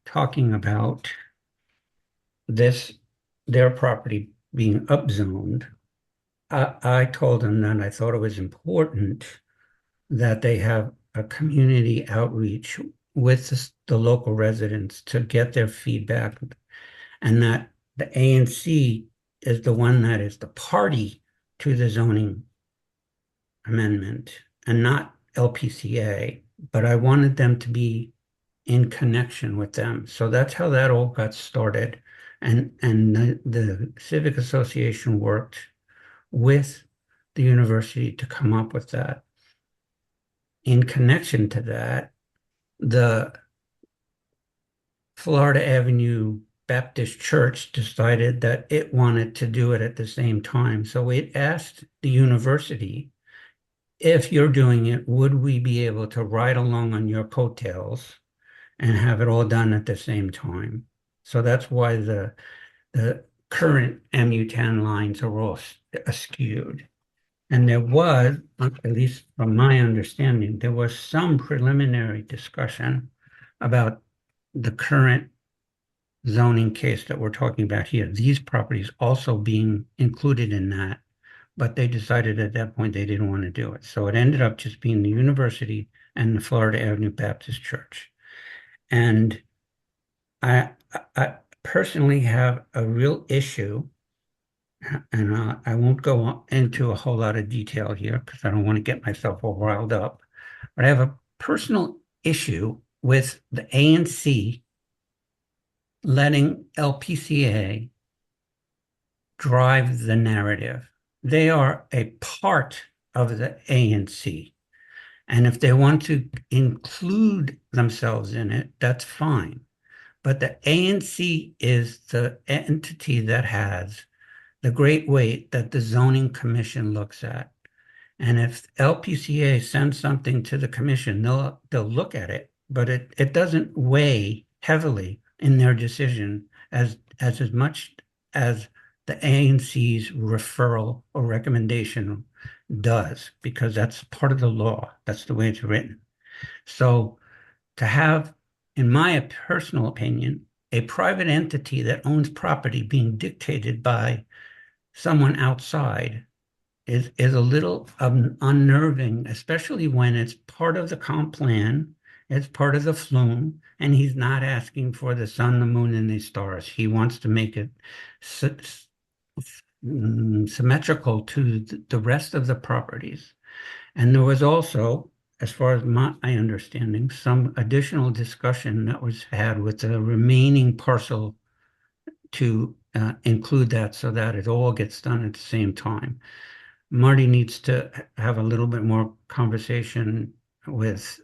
talking about their property being upzoned, I told them that I thought it was important that they have a community outreach with the local residents to get their feedback, and that the ANC is the one that is the party to the zoning amendment and not LPCA, but I wanted them to be in connection with them. So that's how that all got started. And the Civic Association worked with the university to come up with that. In connection to that, the Florida Avenue Baptist Church decided that it wanted to do it at the same time. So it asked the university, if you're doing it, would we be able to ride along on your coattails and have it all done at the same time? So that's why the current MU10 lines are all skewed. And there was, at least from my understanding, there was some preliminary discussion about the current zoning case that we're talking about here, these properties also being included in that, but they decided at that point they didn't want to do it. So it ended up just being the university and the Florida Avenue Baptist Church. And I personally have a real issue, and I won't go into a whole lot of detail here because I don't want to get myself all riled up, but I have a personal issue with the ANC letting LPCA drive the narrative. They are a part of the ANC. And if they want to include themselves in it, that's fine. But the ANC is the entity that has the great weight that the zoning commission looks at. And if LPCA sends something to the commission, they'll look at it, but it doesn't weigh heavily in their decision as much as the ANC's referral or recommendation does, because that's part of the law. That's the way it's written. So to have, in my personal opinion, a private entity that owns property being dictated by someone outside is a little unnerving, especially when it's part of the comp plan, it's part of the flume, and he's not asking for the sun, the moon, and the stars. He wants to make it symmetrical to the rest of the properties. And there was also, as far as my understanding, some additional discussion that was had with the remaining parcel to include that so that it all gets done at the same time. Marty needs to have a little bit more conversation with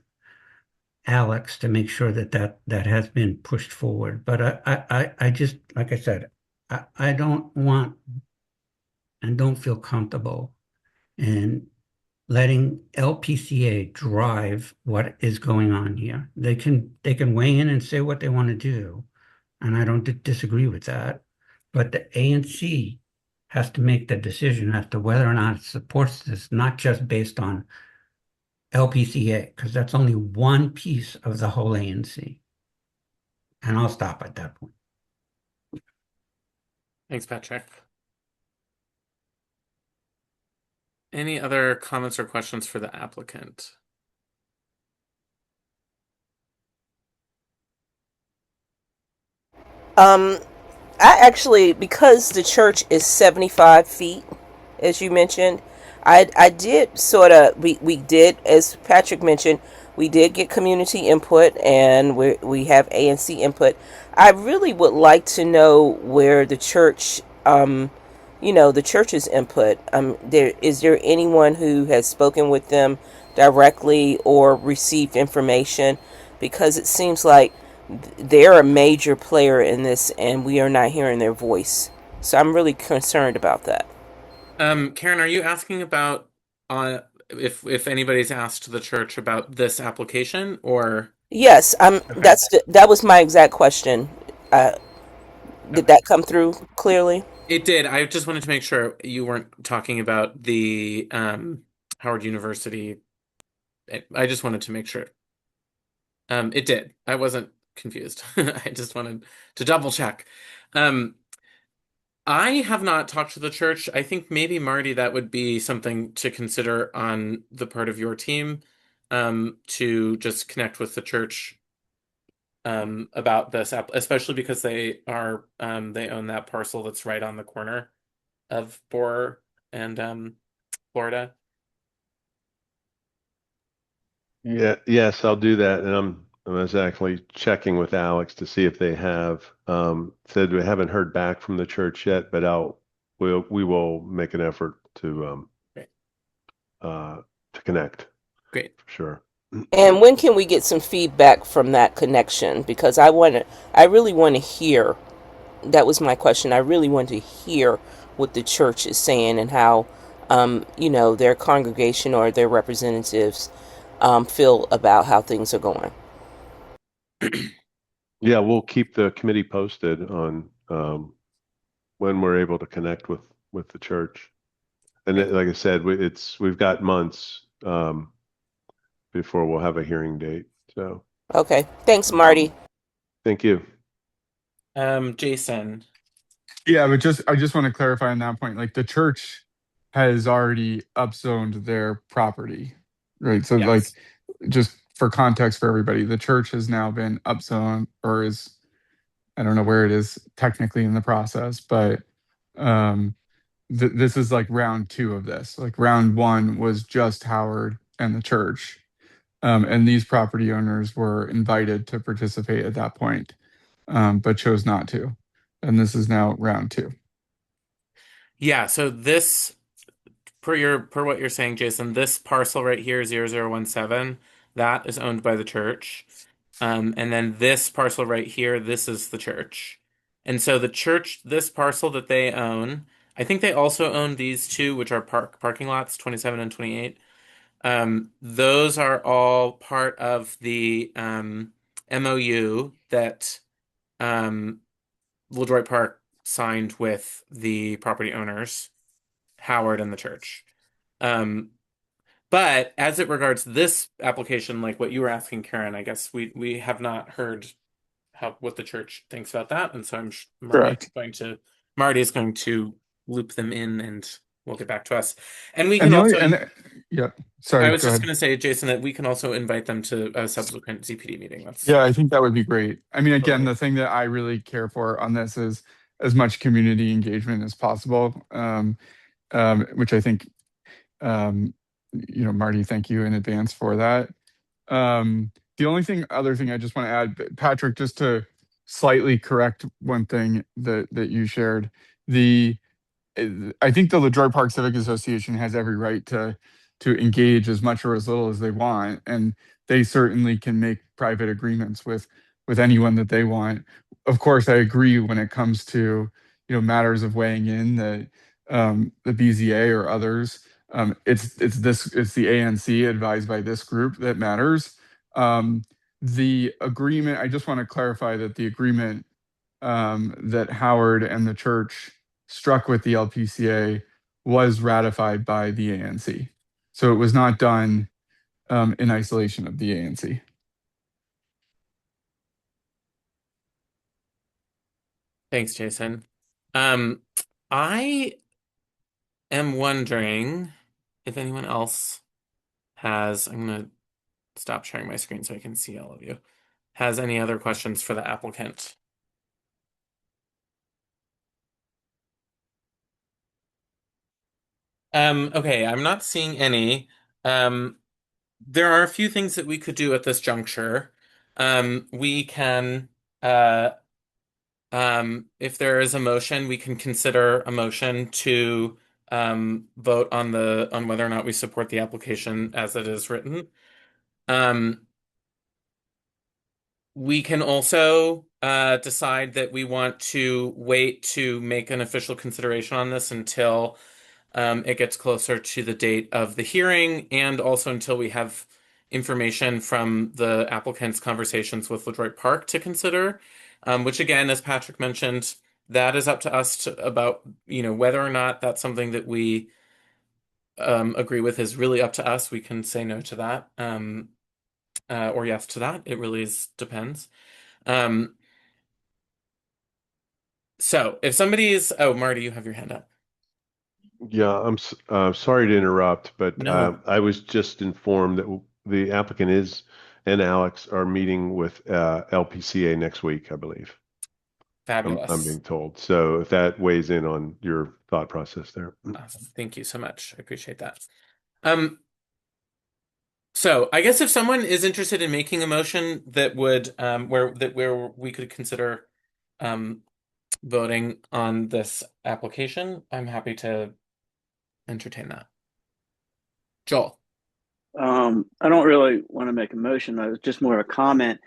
Alex to make sure that has been pushed forward. But I just, like I said, I don't want and don't feel comfortable in letting LPCA drive what is going on here. They can weigh in and say what they want to do, and I don't disagree with that. But the ANC has to make the decision as to whether or not it supports this, not just based on LPCA, because that's only one piece of the whole ANC. And I'll stop at that point. Thanks, Patrick. Any other comments or questions for the applicant? I actually, because the church is 75 feet, as you mentioned, I did sort of, we did, as Patrick mentioned, we did get community input and we have ANC input. I really would like to know where the church, the church's input. Is there anyone who has spoken with them directly or received information? Because it seems like they're a major player in this and we are not hearing their voice. So I'm really concerned about that. Karen, are you asking about if anybody's asked the church about this application or? Yes, Okay. that was my exact question. Did Okay. that come through clearly? It did. I just wanted to make sure you weren't talking about the Howard University. I just wanted to make sure. It did. I wasn't confused. I just wanted to double check. I have not talked to the church. I think maybe Marty, that would be something to consider on the part of your team, to just connect with the church about this app, especially because they own that parcel that's right on the corner of Borer and Florida. Yeah, yes, I'll do that. And I was actually checking with Alex to see if they have said we haven't heard back from the church yet, but we will make an effort Great. To connect Great. for sure. And when can we get some feedback from that connection? Because I really want to hear. That was my question. I really want to hear what the church is saying and how, their congregation or their representatives feel about how things are going. Yeah, we'll keep the committee posted on when we're able to connect with the church. And like I said, we've got months before we'll have a hearing date. So Okay. Thanks, Marty. thank you. Jason. Yeah, but I just want to clarify on that point. Like the church has already upzoned their property, right? So like Yes. just for context for everybody, the church has now been upzoned or is, I don't know where it is technically in the process, but um this is like round two of this. Like round one was just Howard and the church. And these property owners were invited to participate at that point, but chose not to. And this is now round two. Yeah, so this per what you're saying, Jason, this parcel right here, 0017, that is owned by the church. And then this parcel right here, this is the church. And so the church, this parcel that they own, I think they also own these two, which are parking lots, 27 and 28. Those are all part of the MOU that LeDroit Park signed with the property owners, Howard and the church. But as it regards this application, like what you were asking, Karen, I guess we have not heard what the church thinks about that, and so Correct. Marty is going to loop them in, and we'll get back to us. And we And can the only also, and yeah, I sorry, was go just ahead. going to say, Jason, that we can also invite them to a subsequent ZPD meeting. That's Yeah, I think that would be great. I mean, again, totally. the thing that I really care for on this is as much community engagement as possible, which I think, Marty, thank you in advance for that. The other thing I just want to add, Patrick, just to slightly correct one thing that you shared, I think the LaJoy Park Civic Association has every right to engage as much or as little as they want, and they certainly can make private agreements with anyone that they want. Of course, I agree when it comes to matters of weighing in that the BZA or others. It's the ANC advised by this group that matters. The agreement. I just want to clarify that the agreement that Howard and the church struck with the LPCA was ratified by the ANC. So it was not done in isolation of the ANC. Thanks, Jason. I am wondering if anyone else has, I'm going to stop sharing my screen so I can see all of you, has any other questions for the applicant. Okay, I'm not seeing any. There are a few things that we could do at this juncture. We can, if there is a motion, we can consider a motion to vote on whether or not we support the application as it is written. We can also decide that we want to wait to make an official consideration on this until it gets closer to the date of the hearing, and also until we have information from the applicant's conversations with LeDroit Park to consider, which again, as Patrick mentioned, that is up to us about whether or not that's something that we agree with is really up to us. We can say no to that or yes to that. It really depends. So if Marty, you have your hand up. Yeah, I'm sorry to interrupt, but No. I was just informed that the applicant and Alex are meeting with LPCA next week, I believe. Fabulous. I'm being told. So if that weighs in on your thought process there. Awesome. Thank you so much. I appreciate that. So I guess if someone is interested in making a motion that would where we could consider voting on this application, I'm happy to entertain that. Joel. I don't really want to make a motion. It was just more of a comment.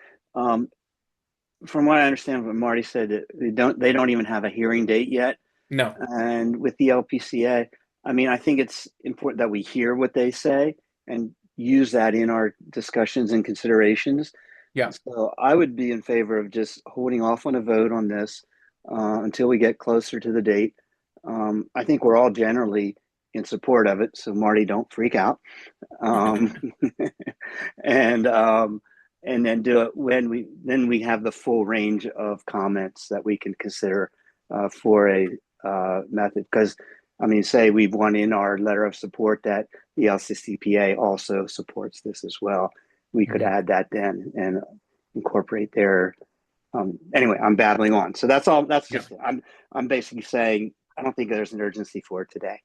From what I understand, what Marty said, that they don't even have a hearing date yet. No. And with the LPCA, I mean, I think it's important that we hear what they say and use that in our discussions and considerations. Yeah. So I would be in favor of just holding off on a vote on this until we get closer to the date. I think we're all generally in support of it. So Marty, don't freak out. And then do it when we have the full range of comments that we can consider for a method. Because I mean, say we've won in our letter of support that the LCCPA also supports this as well. We could add that then and incorporate their. Anyway, I'm babbling on. So that's all. That's just I'm basically saying I don't think there's an urgency for it today.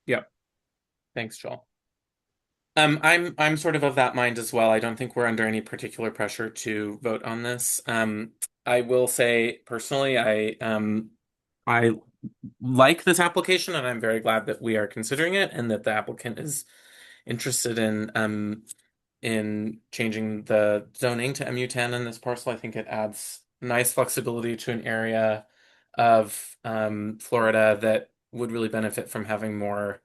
Yep. Thanks, Joel. I'm sort of that mind as well. I don't think we're under any particular pressure to vote on this. I will say personally, I like this application, and I'm very glad that we are considering it, and that the applicant is interested in changing the zoning to MU10 in this parcel. I think it adds nice flexibility to an area of Florida that would really benefit from having more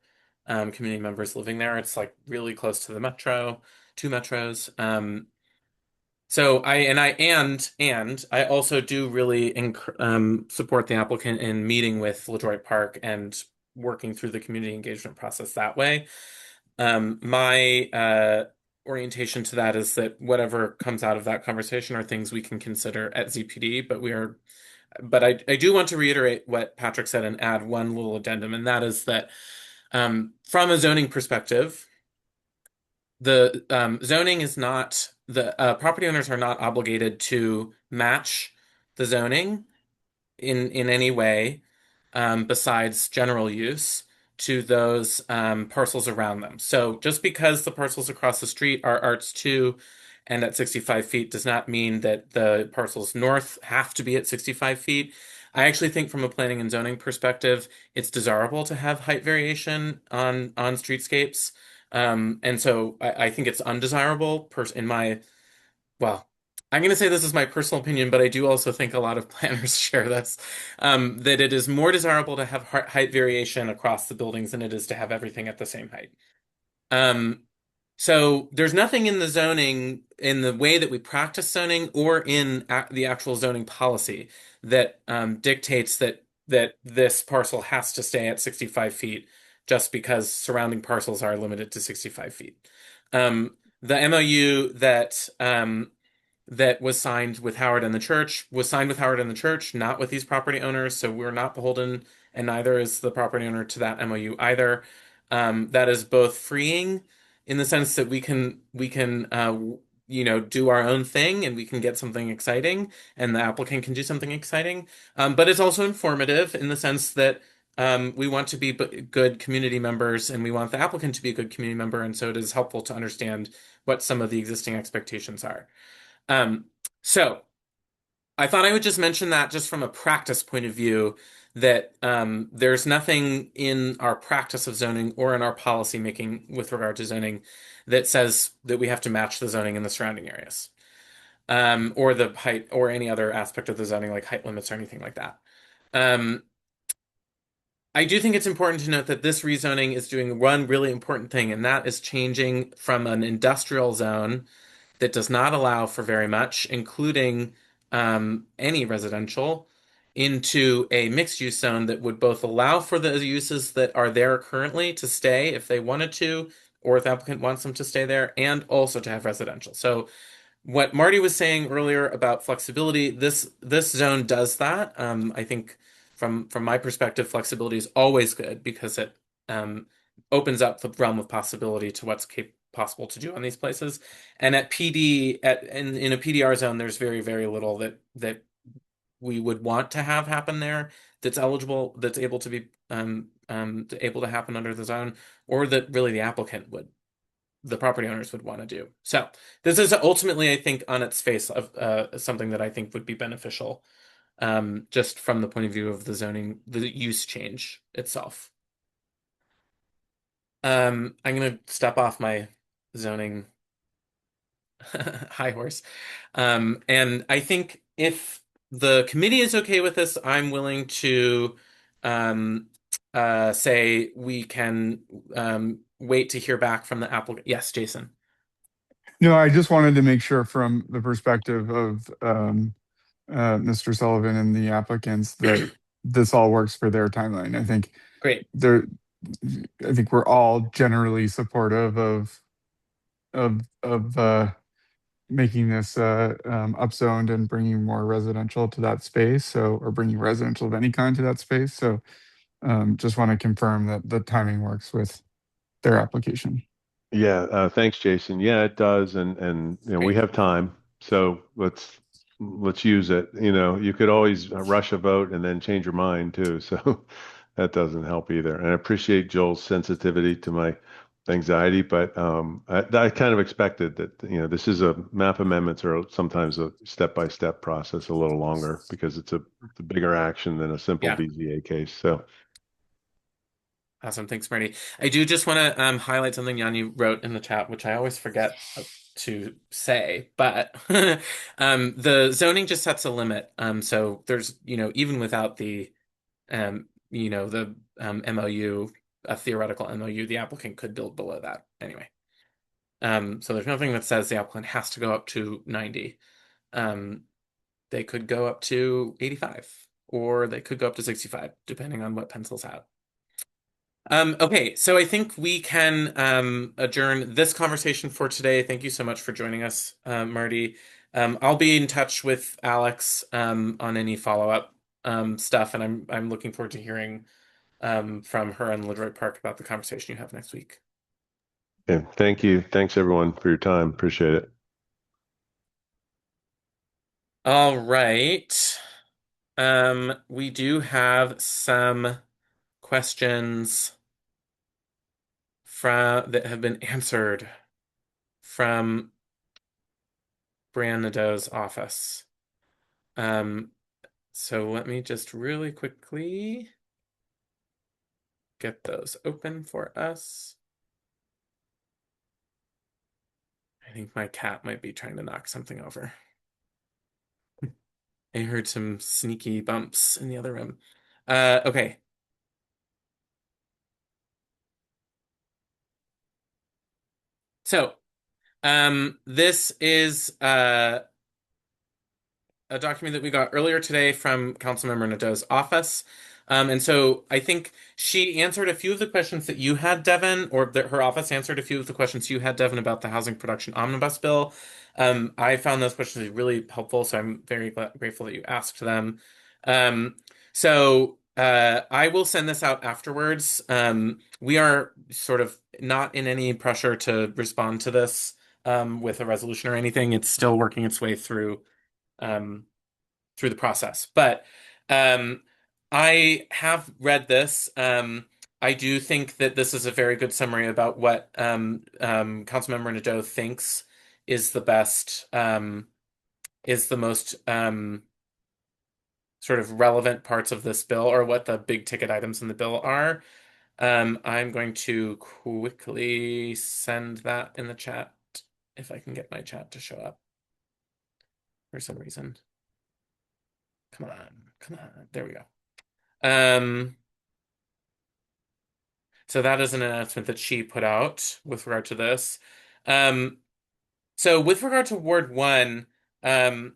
community members living there. It's like really close to the metro, two metros. So I also do really support the applicant in meeting with LaDroit Park and working through the community engagement process that way. My orientation to that is that whatever comes out of that conversation are things we can consider at ZPD, but I do want to reiterate what Patrick said and add one little addendum, and that is that from a zoning perspective, the zoning is not the property owners are not obligated to match the zoning in any way besides general use to those parcels around them. So just because the parcels across the street are Arts 2 and at 65 feet does not mean that the parcels north have to be at 65 feet. I actually think from a planning and zoning perspective, it's desirable to have height variation on streetscapes. And so I think it's undesirable in my, well, I'm going to say this is my personal opinion, but I do also think a lot of planners share this, that it is more desirable to have height variation across the buildings than it is to have everything at the same height. So there's nothing in the zoning, in the way that we practice zoning or in the actual zoning policy that dictates that this parcel has to stay at 65 feet just because surrounding parcels are limited to 65 feet. The MOU that was signed with Howard and the church was signed with Howard and the church, not with these property owners. So we're not beholden, and neither is the property owner to that MOU either. That is both freeing in the sense that we can do our own thing and we can get something exciting, and the applicant can do something exciting. But it's also informative in the sense that we want to be good community members, and we want the applicant to be a good community member, and so it is helpful to understand what some of the existing expectations are. So I thought I would just mention that just from a practice point of view, that there's nothing in our practice of zoning or in our policy making with regard to zoning that says that we have to match the zoning in the surrounding areas, or the height or any other aspect of the zoning like height limits or anything like that. I do think it's important to note that this rezoning is doing one really important thing, and that is changing from an industrial zone that does not allow for very much, including any residential, into a mixed-use zone that would both allow for the uses that are there currently to stay if they wanted to, or if the applicant wants them to stay there, and also to have residential. So what Marty was saying earlier about flexibility, this zone does that. I think from my perspective, flexibility is always good because it opens up the realm of possibility to what's possible to do on these places. And at PD, in a PDR zone, there's very, very little that we would want to have happen there that's eligible, that's able to be able to happen under the zone, or that really the applicant would, the property owners would want to do. So this is ultimately, I think, on its face of something that I think would be beneficial, just from the point of view of the zoning, the use change itself. I'm going to step off my zoning high horse. And I think if the committee is okay with this, I'm willing to say we can wait to hear back from the applicant. Yes, Jason. No, I just wanted to make sure from the perspective of Mr. Sullivan and the applicants that this all works for their timeline. I think Great. I think we're all generally supportive of making this upzoned and bringing more residential to that space. So, or bringing residential of any kind to that space. So, just want to confirm that the timing works with their application. Yeah, thanks, Jason. Yeah, it does, and we have time, so let's use it. You could always rush a vote and then change your mind too, so that doesn't help either. And I appreciate Joel's sensitivity to my anxiety, but I kind of expected that. This is a map amendments are sometimes a step-by-step process, a little longer because it's a bigger action than a simple BZA case. So. Awesome. Thanks, Marty. I do just want to highlight something Yanni wrote in the chat, which I always forget to say, but the zoning just sets a limit. So there's, even without the the MOU, a theoretical MOU, the applicant could build below that anyway. So there's nothing that says the applicant has to go up to 90. They could go up to 85, or they could go up to 65, depending on what pencils out. Okay, so I think we can adjourn this conversation for today. Thank you so much for joining us, Marty. I'll be in touch with Alex on any follow-up stuff, and I'm looking forward to hearing from her and LeDroit Park about the conversation you have next week. Okay, thank you. Thanks everyone for your time. Appreciate it. All right. We do have some questions that have been answered from Brian Nadeau's office. So let me just really quickly get those open for us. I think my cat might be trying to knock something over. I heard some sneaky bumps in the other room. Okay. So, this is a document that we got earlier today from Councilmember Nadeau's office. And so I think she answered a few of the questions that you had, Devin, or that her office answered a few of the questions you had, Devin, about the Housing Production Omnibus Bill. I found those questions really helpful, so I'm very grateful that you asked them. So I will send this out afterwards. We are sort of not in any pressure to respond to this with a resolution or anything. It's still working its way through the process. But I have read this. I do think that this is a very good summary about what Councilmember Nadeau thinks is the best, is the most sort of relevant parts of this bill, or what the big ticket items in the bill are. I'm going to quickly send that in the chat if I can get my chat to show up for some reason. Come on. There we go. So that is an announcement that she put out with regard to this. So with regard to Ward 1, the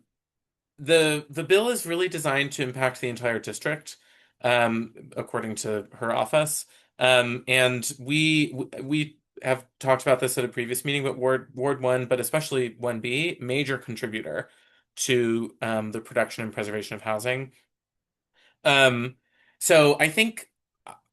bill is really designed to impact the entire district, according to her office. And we have talked about this at a previous meeting, but Ward 1, but especially 1B, major contributor to the production and preservation of housing. So I think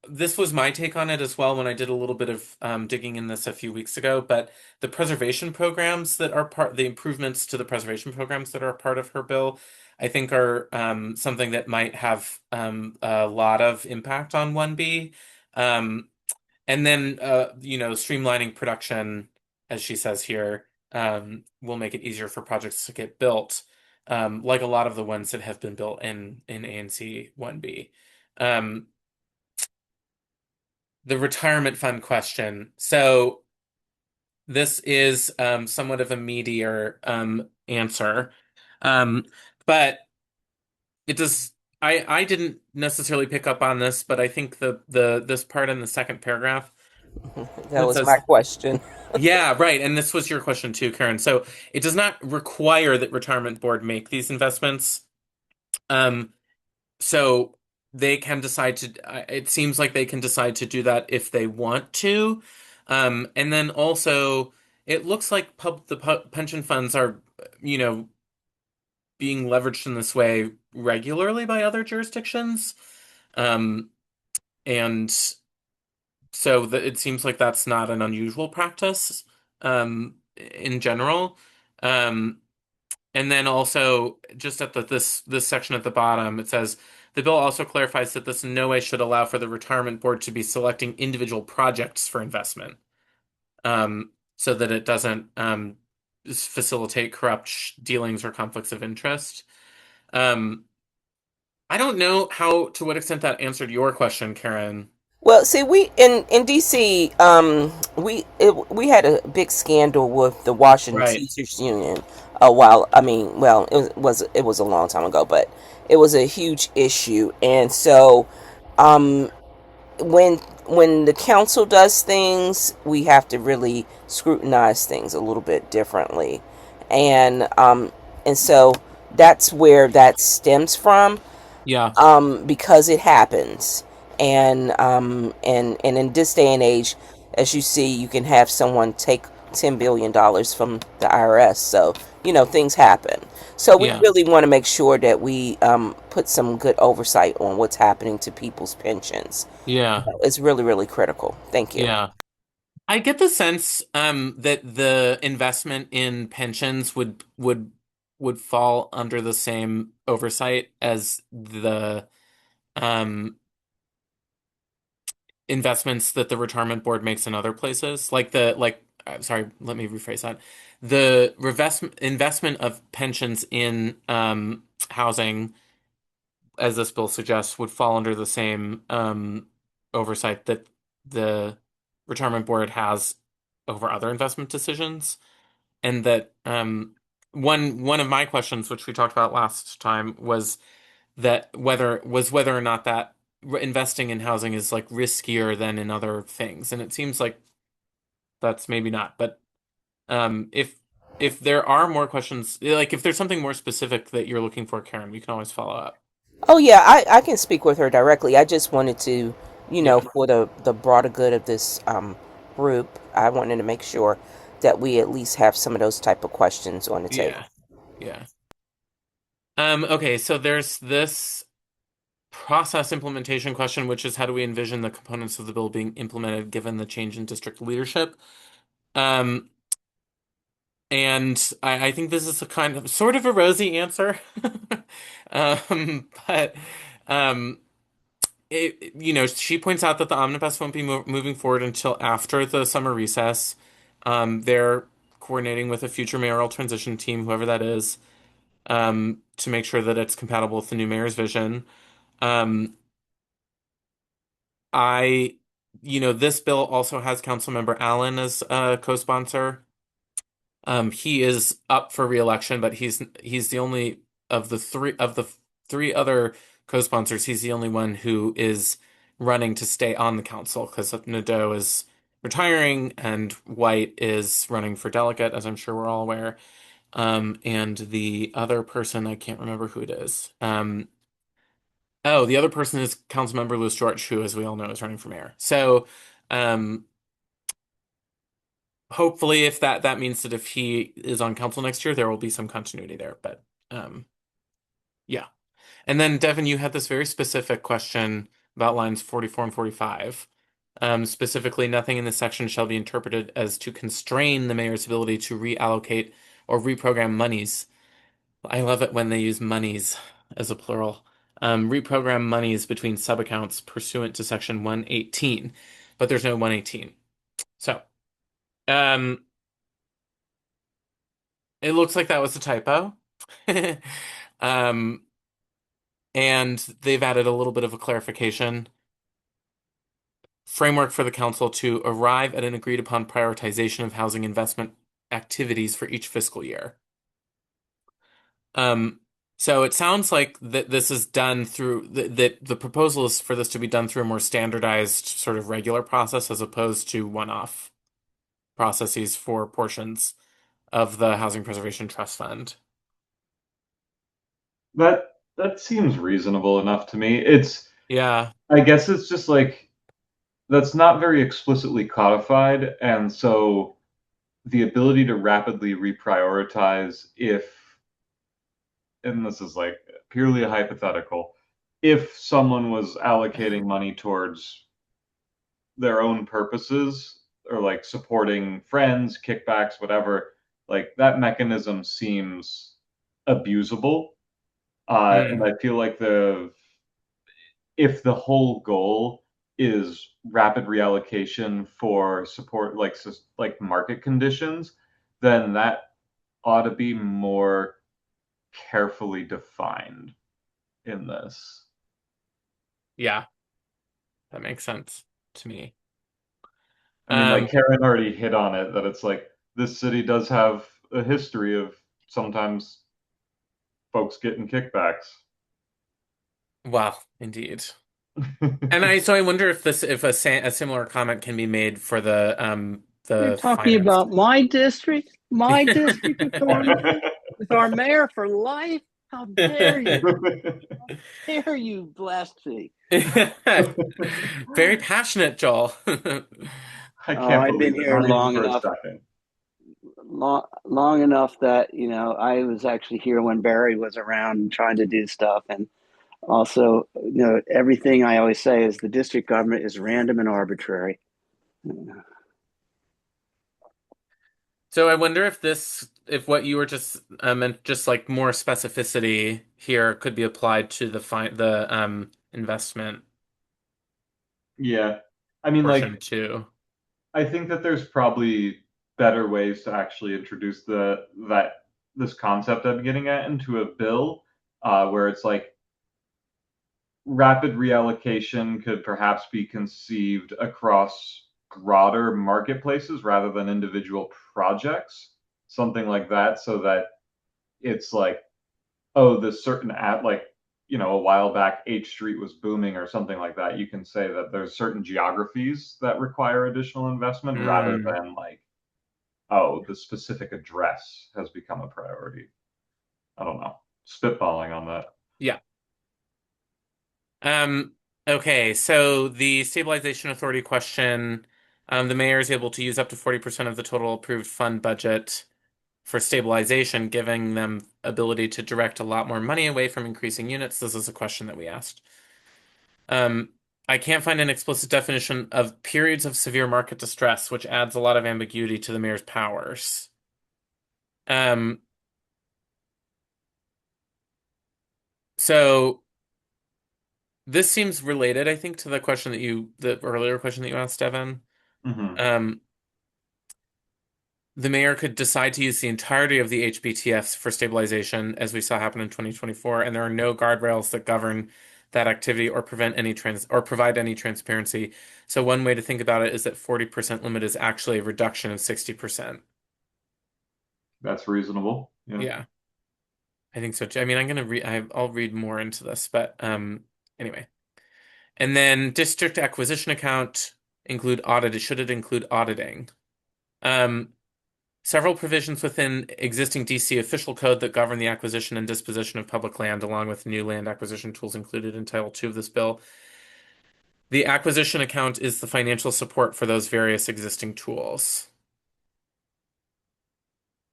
this was my take on it as well when I did a little bit of digging in this a few weeks ago, but the preservation programs that are the improvements to the preservation programs that are part of her bill, I think are something that might have a lot of impact on 1B. And then, streamlining production, as she says here, will make it easier for projects to get built, like a lot of the ones that have been built in ANC 1B. The retirement fund question. So this is somewhat of a meatier answer, but it does. I didn't necessarily pick up on this, but I think this part in the second paragraph That was my question. Yeah, right. And this was your question too, Karen. So it does not require that retirement board make these investments. So they can decide to, it seems like they can decide to do that if they want to. And then also, it looks like the pension funds are, being leveraged in this way regularly by other jurisdictions. And so it seems like that's not an unusual practice in general. And then also, just at this section at the bottom, it says, the bill also clarifies that this in no way should allow for the retirement board to be selecting individual projects for investment, so that it doesn't facilitate corrupt dealings or conflicts of interest. I don't know to what extent that answered your question, Karen. Well, see, we in DC, we had a big scandal with the Washington Right. Teachers Union a while. I mean, well, it was a long time ago, but it was a huge issue, and so Um, when the council does things, we have to really scrutinize things a little bit differently, and so that's where that stems from, Yeah. because it happens, and in this day and age, as you see, you can have someone take $10 billion from the IRS. So things happen. So we Yeah. really want to make sure that we put some good oversight on what's happening to people's pensions. Yeah. It's really, really critical. Thank you. Yeah. I get the sense that the investment in pensions would fall under the same oversight as the um investments that the retirement board makes in other places. Sorry, let me rephrase that. The investment of pensions in housing, as this bill suggests, would fall under the same oversight that the retirement board has over other investment decisions. And that one of my questions, which we talked about last time, was whether or not that investing in housing is like riskier than in other things. And it seems like that's maybe not. But if there are more questions, like if there's something more specific that you're looking for, Karen, we can always follow up. Oh yeah, I can speak with her directly. I just wanted to, Yeah. for the broader good of this group, I wanted to make sure that we at least have some of those type of questions on the table. Yeah. Yeah. Okay, so there's this process implementation question, which is how do we envision the components of the bill being implemented given the change in district leadership? Um, and I think this is a kind of sort of a rosy answer. But um, she points out that the omnibus won't be moving forward until after the summer recess. They're coordinating with a future mayoral transition team, whoever that is, to make sure that it's compatible with the new mayor's vision. Um, I, this bill also has Councilmember Allen as a co-sponsor. He is up for re-election, but he's the only of the three other co-sponsors. He's the only one who is running to stay on the council because Nadeau is retiring and White is running for delegate, as I'm sure we're all aware. And the other person, I can't remember who it is. The other person is Councilmember Louis George, who, as we all know, is running for mayor. So, um, hopefully, if that means that if he is on council next year, there will be some continuity there. But, yeah. And then, Devin, you had this very specific question about lines 44 and 45. Specifically, nothing in this section shall be interpreted as to constrain the mayor's ability to reallocate or reprogram monies. I love it when they use monies as a plural. Reprogram monies between subaccounts pursuant to section 118, but there's no 118. So, um, it looks like that was a typo. Um, and they've added a little bit of a clarification. Framework for the council to arrive at an agreed upon prioritization of housing investment activities for each fiscal year. So it sounds like that this is done through that the proposal is for this to be done through a more standardized sort of regular process as opposed to one-off processes for portions of the Housing Preservation Trust Fund. That seems reasonable enough to me. Yeah. I guess it's just like that's not very explicitly codified, and so the ability to rapidly reprioritize and this is like purely a hypothetical, if someone was allocating money towards their own purposes or like supporting friends, kickbacks, whatever, like that mechanism seems abusable. And I feel like if the whole goal is rapid reallocation for support like market conditions, then that ought to be more carefully defined in this. Yeah. That makes sense to me. I mean, like Karen already hit on it, that it's like this city does have a history of sometimes folks getting kickbacks. Well, indeed. And I wonder if a similar comment can be made for You're the talking finance. about my district authority with our mayor for life. How dare you? How dare you blaspheme? Very passionate, Joel. I Oh, can't I've been believe it. here Not even long for a enough, second. long enough that I was actually here when Barry was around and trying to do stuff. And also, everything I always say is the district government is random and arbitrary. So I wonder if what you were just meant, just like more specificity here could be applied to the investment Yeah. I mean, portion like, too. I think that there's probably better ways to actually introduce this concept I'm getting at into a bill, where it's like rapid reallocation could perhaps be conceived across broader marketplaces rather than individual projects, something like that, so that it's like, oh, this certain at like, a while back H Street was booming or something like that. You can say that there's certain geographies that require additional investment rather Mm, than like, oh, the specific address has become a priority. I don't know. Spitballing on that. yeah. Um, okay, so the stabilization authority question, the mayor is able to use up to 40% of the total approved fund budget for stabilization, giving them ability to direct a lot more money away from increasing units. This is a question that we asked. Um, I can't find an explicit definition of periods of severe market distress, which adds a lot of ambiguity to the mayor's powers. Um, so this seems related, I think, to the earlier question that you asked, Devin. Mm-hmm. Um, the mayor could decide to use the entirety of the HBTFs for stabilization, as we saw happen in 2024, and there are no guardrails that govern that activity or provide any transparency. So one way to think about it is that 40% limit is actually a reduction of 60%. That's reasonable. Yeah. Yeah, I think so too. I mean, I'll read more into this, but anyway. And then district acquisition account should it include auditing? Um, Several provisions within existing DC official code that govern the acquisition and disposition of public land, along with new land acquisition tools included in Title II of this bill. The acquisition account is the financial support for those various existing tools.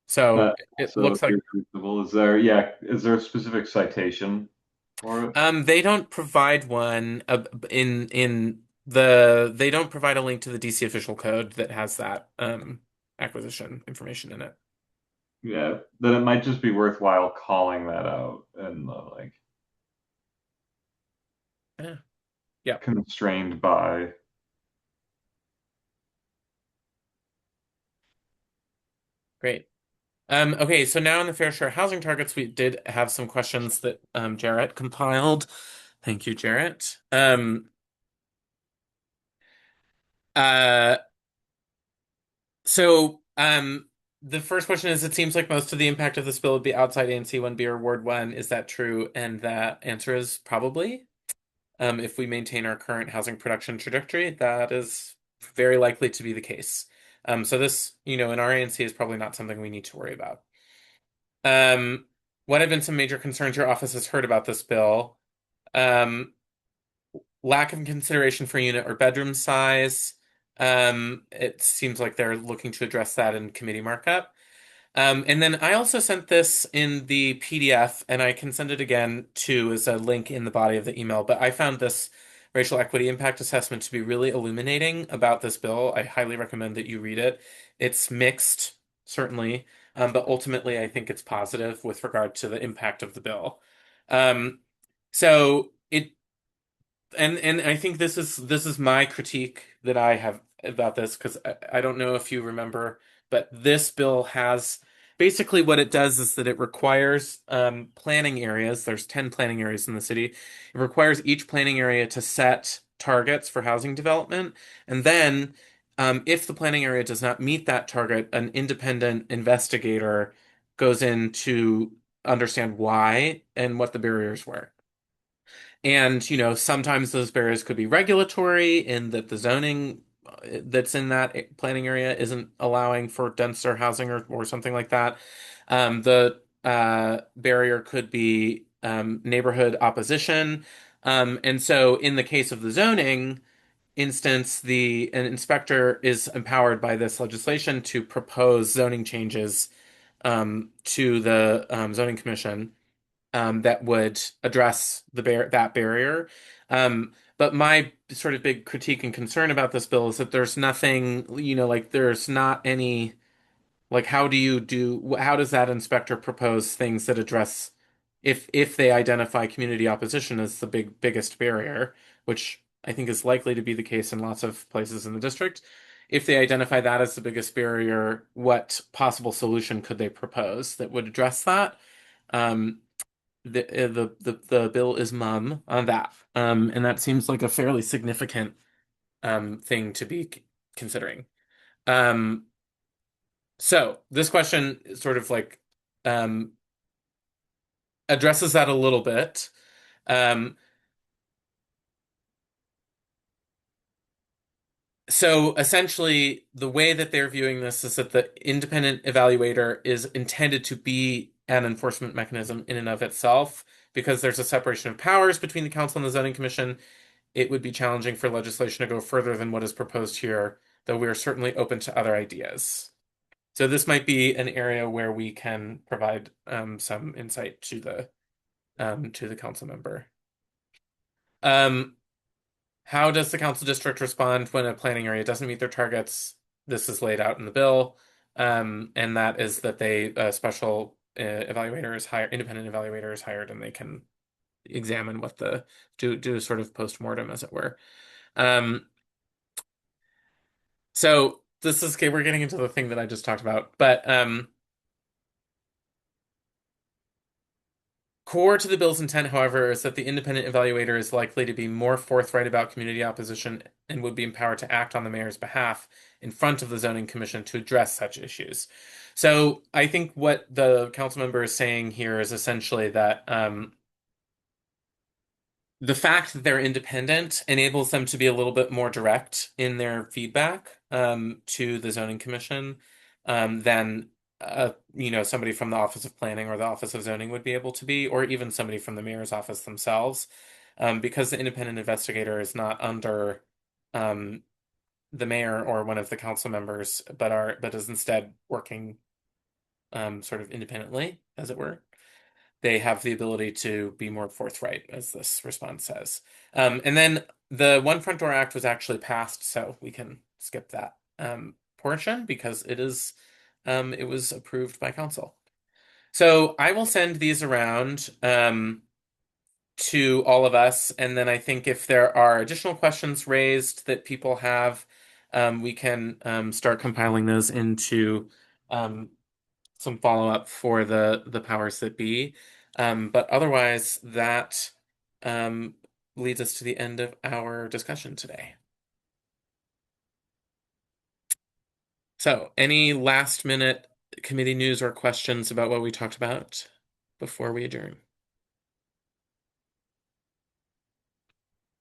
So That it also looks like appears reasonable. Is there a specific citation for it? they don't provide one they don't provide a link to the DC official code that has that acquisition information in it. Yeah, then it might just be worthwhile calling that out and like Yeah. Yeah. constrained by. Great. Okay, so now in the fair share housing targets, we did have some questions that Jarrett compiled. Thank you, Jarrett. Uh, so the first question is, it seems like most of the impact of this bill would be outside ANC 1B or Ward 1. Is that true? And the answer is probably. If we maintain our current housing production trajectory, that is very likely to be the case. So this, in our ANC is probably not something we need to worry about. What have been some major concerns your office has heard about this bill? Lack of consideration for unit or bedroom size. It seems like they're looking to address that in committee markup. And then I also sent this in the PDF, and I can send it again too as a link in the body of the email. But I found this racial equity impact assessment to be really illuminating about this bill. I highly recommend that you read it. It's mixed, certainly, but ultimately I think it's positive with regard to the impact of the bill. Um, so it and I think this is my critique that I have about this, because I don't know if you remember, but this bill has basically what it does is that it requires planning areas. There's 10 planning areas in the city. It requires each planning area to set targets for housing development, and then if the planning area does not meet that target, an independent investigator goes in to understand why and what the barriers were. And, sometimes those barriers could be regulatory in that the zoning that's in that planning area isn't allowing for denser housing or something like that. The barrier could be neighborhood opposition. And so in the case of the zoning instance, an inspector is empowered by this legislation to propose zoning changes to the zoning commission that would address that barrier. But my sort of big critique and concern about this bill is that there's nothing, like there's not any, like how does that inspector propose things that address if they identify community opposition as the biggest barrier, which I think is likely to be the case in lots of places in the district. If they identify that as the biggest barrier, what possible solution could they propose that would address that? Um, the bill is mum on that, and that seems like a fairly significant thing to be considering. Um, so this question sort of like um, addresses that a little bit. Um, so essentially, the way that they're viewing this is that the independent evaluator is intended to be an enforcement mechanism in and of itself, because there's a separation of powers between the council and the zoning commission. It would be challenging for legislation to go further than what is proposed here, though we are certainly open to other ideas. So this might be an area where we can provide some insight to the council member. How does the council district respond when a planning area doesn't meet their targets? This is laid out in the bill, and that is that a special evaluator is hired, independent evaluator is hired, and they can examine do a sort of post-mortem, as it were. So this is okay, we're getting into the thing that I just talked about, but core to the bill's intent, however, is that the independent evaluator is likely to be more forthright about community opposition and would be empowered to act on the mayor's behalf in front of the zoning commission to address such issues. So I think what the council member is saying here is essentially that the fact that they're independent enables them to be a little bit more direct in their feedback to the zoning commission than somebody from the Office of Planning or the Office of Zoning would be able to be, or even somebody from the mayor's office themselves, because the independent investigator is not under the mayor or one of the council members, but is instead working sort of independently, as it were. They have the ability to be more forthright, as this response says. And then the One Front Door Act was actually passed, so we can skip that portion because it was approved by council. So I will send these around to all of us, and then I think if there are additional questions raised that people have, we can start compiling those into some follow-up for the powers that be. But otherwise, that leads us to the end of our discussion today. So, any last-minute committee news or questions about what we talked about before we adjourn?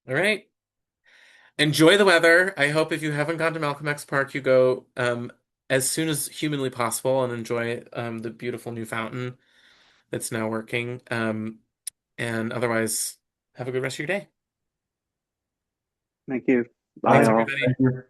All right. Enjoy the weather. I hope if you haven't gone to Malcolm X Park, you go as soon as humanly possible and enjoy the beautiful new fountain that's now working. And otherwise, have a good rest of your day. Thank you. Bye, Thanks, all. everybody. Thank you.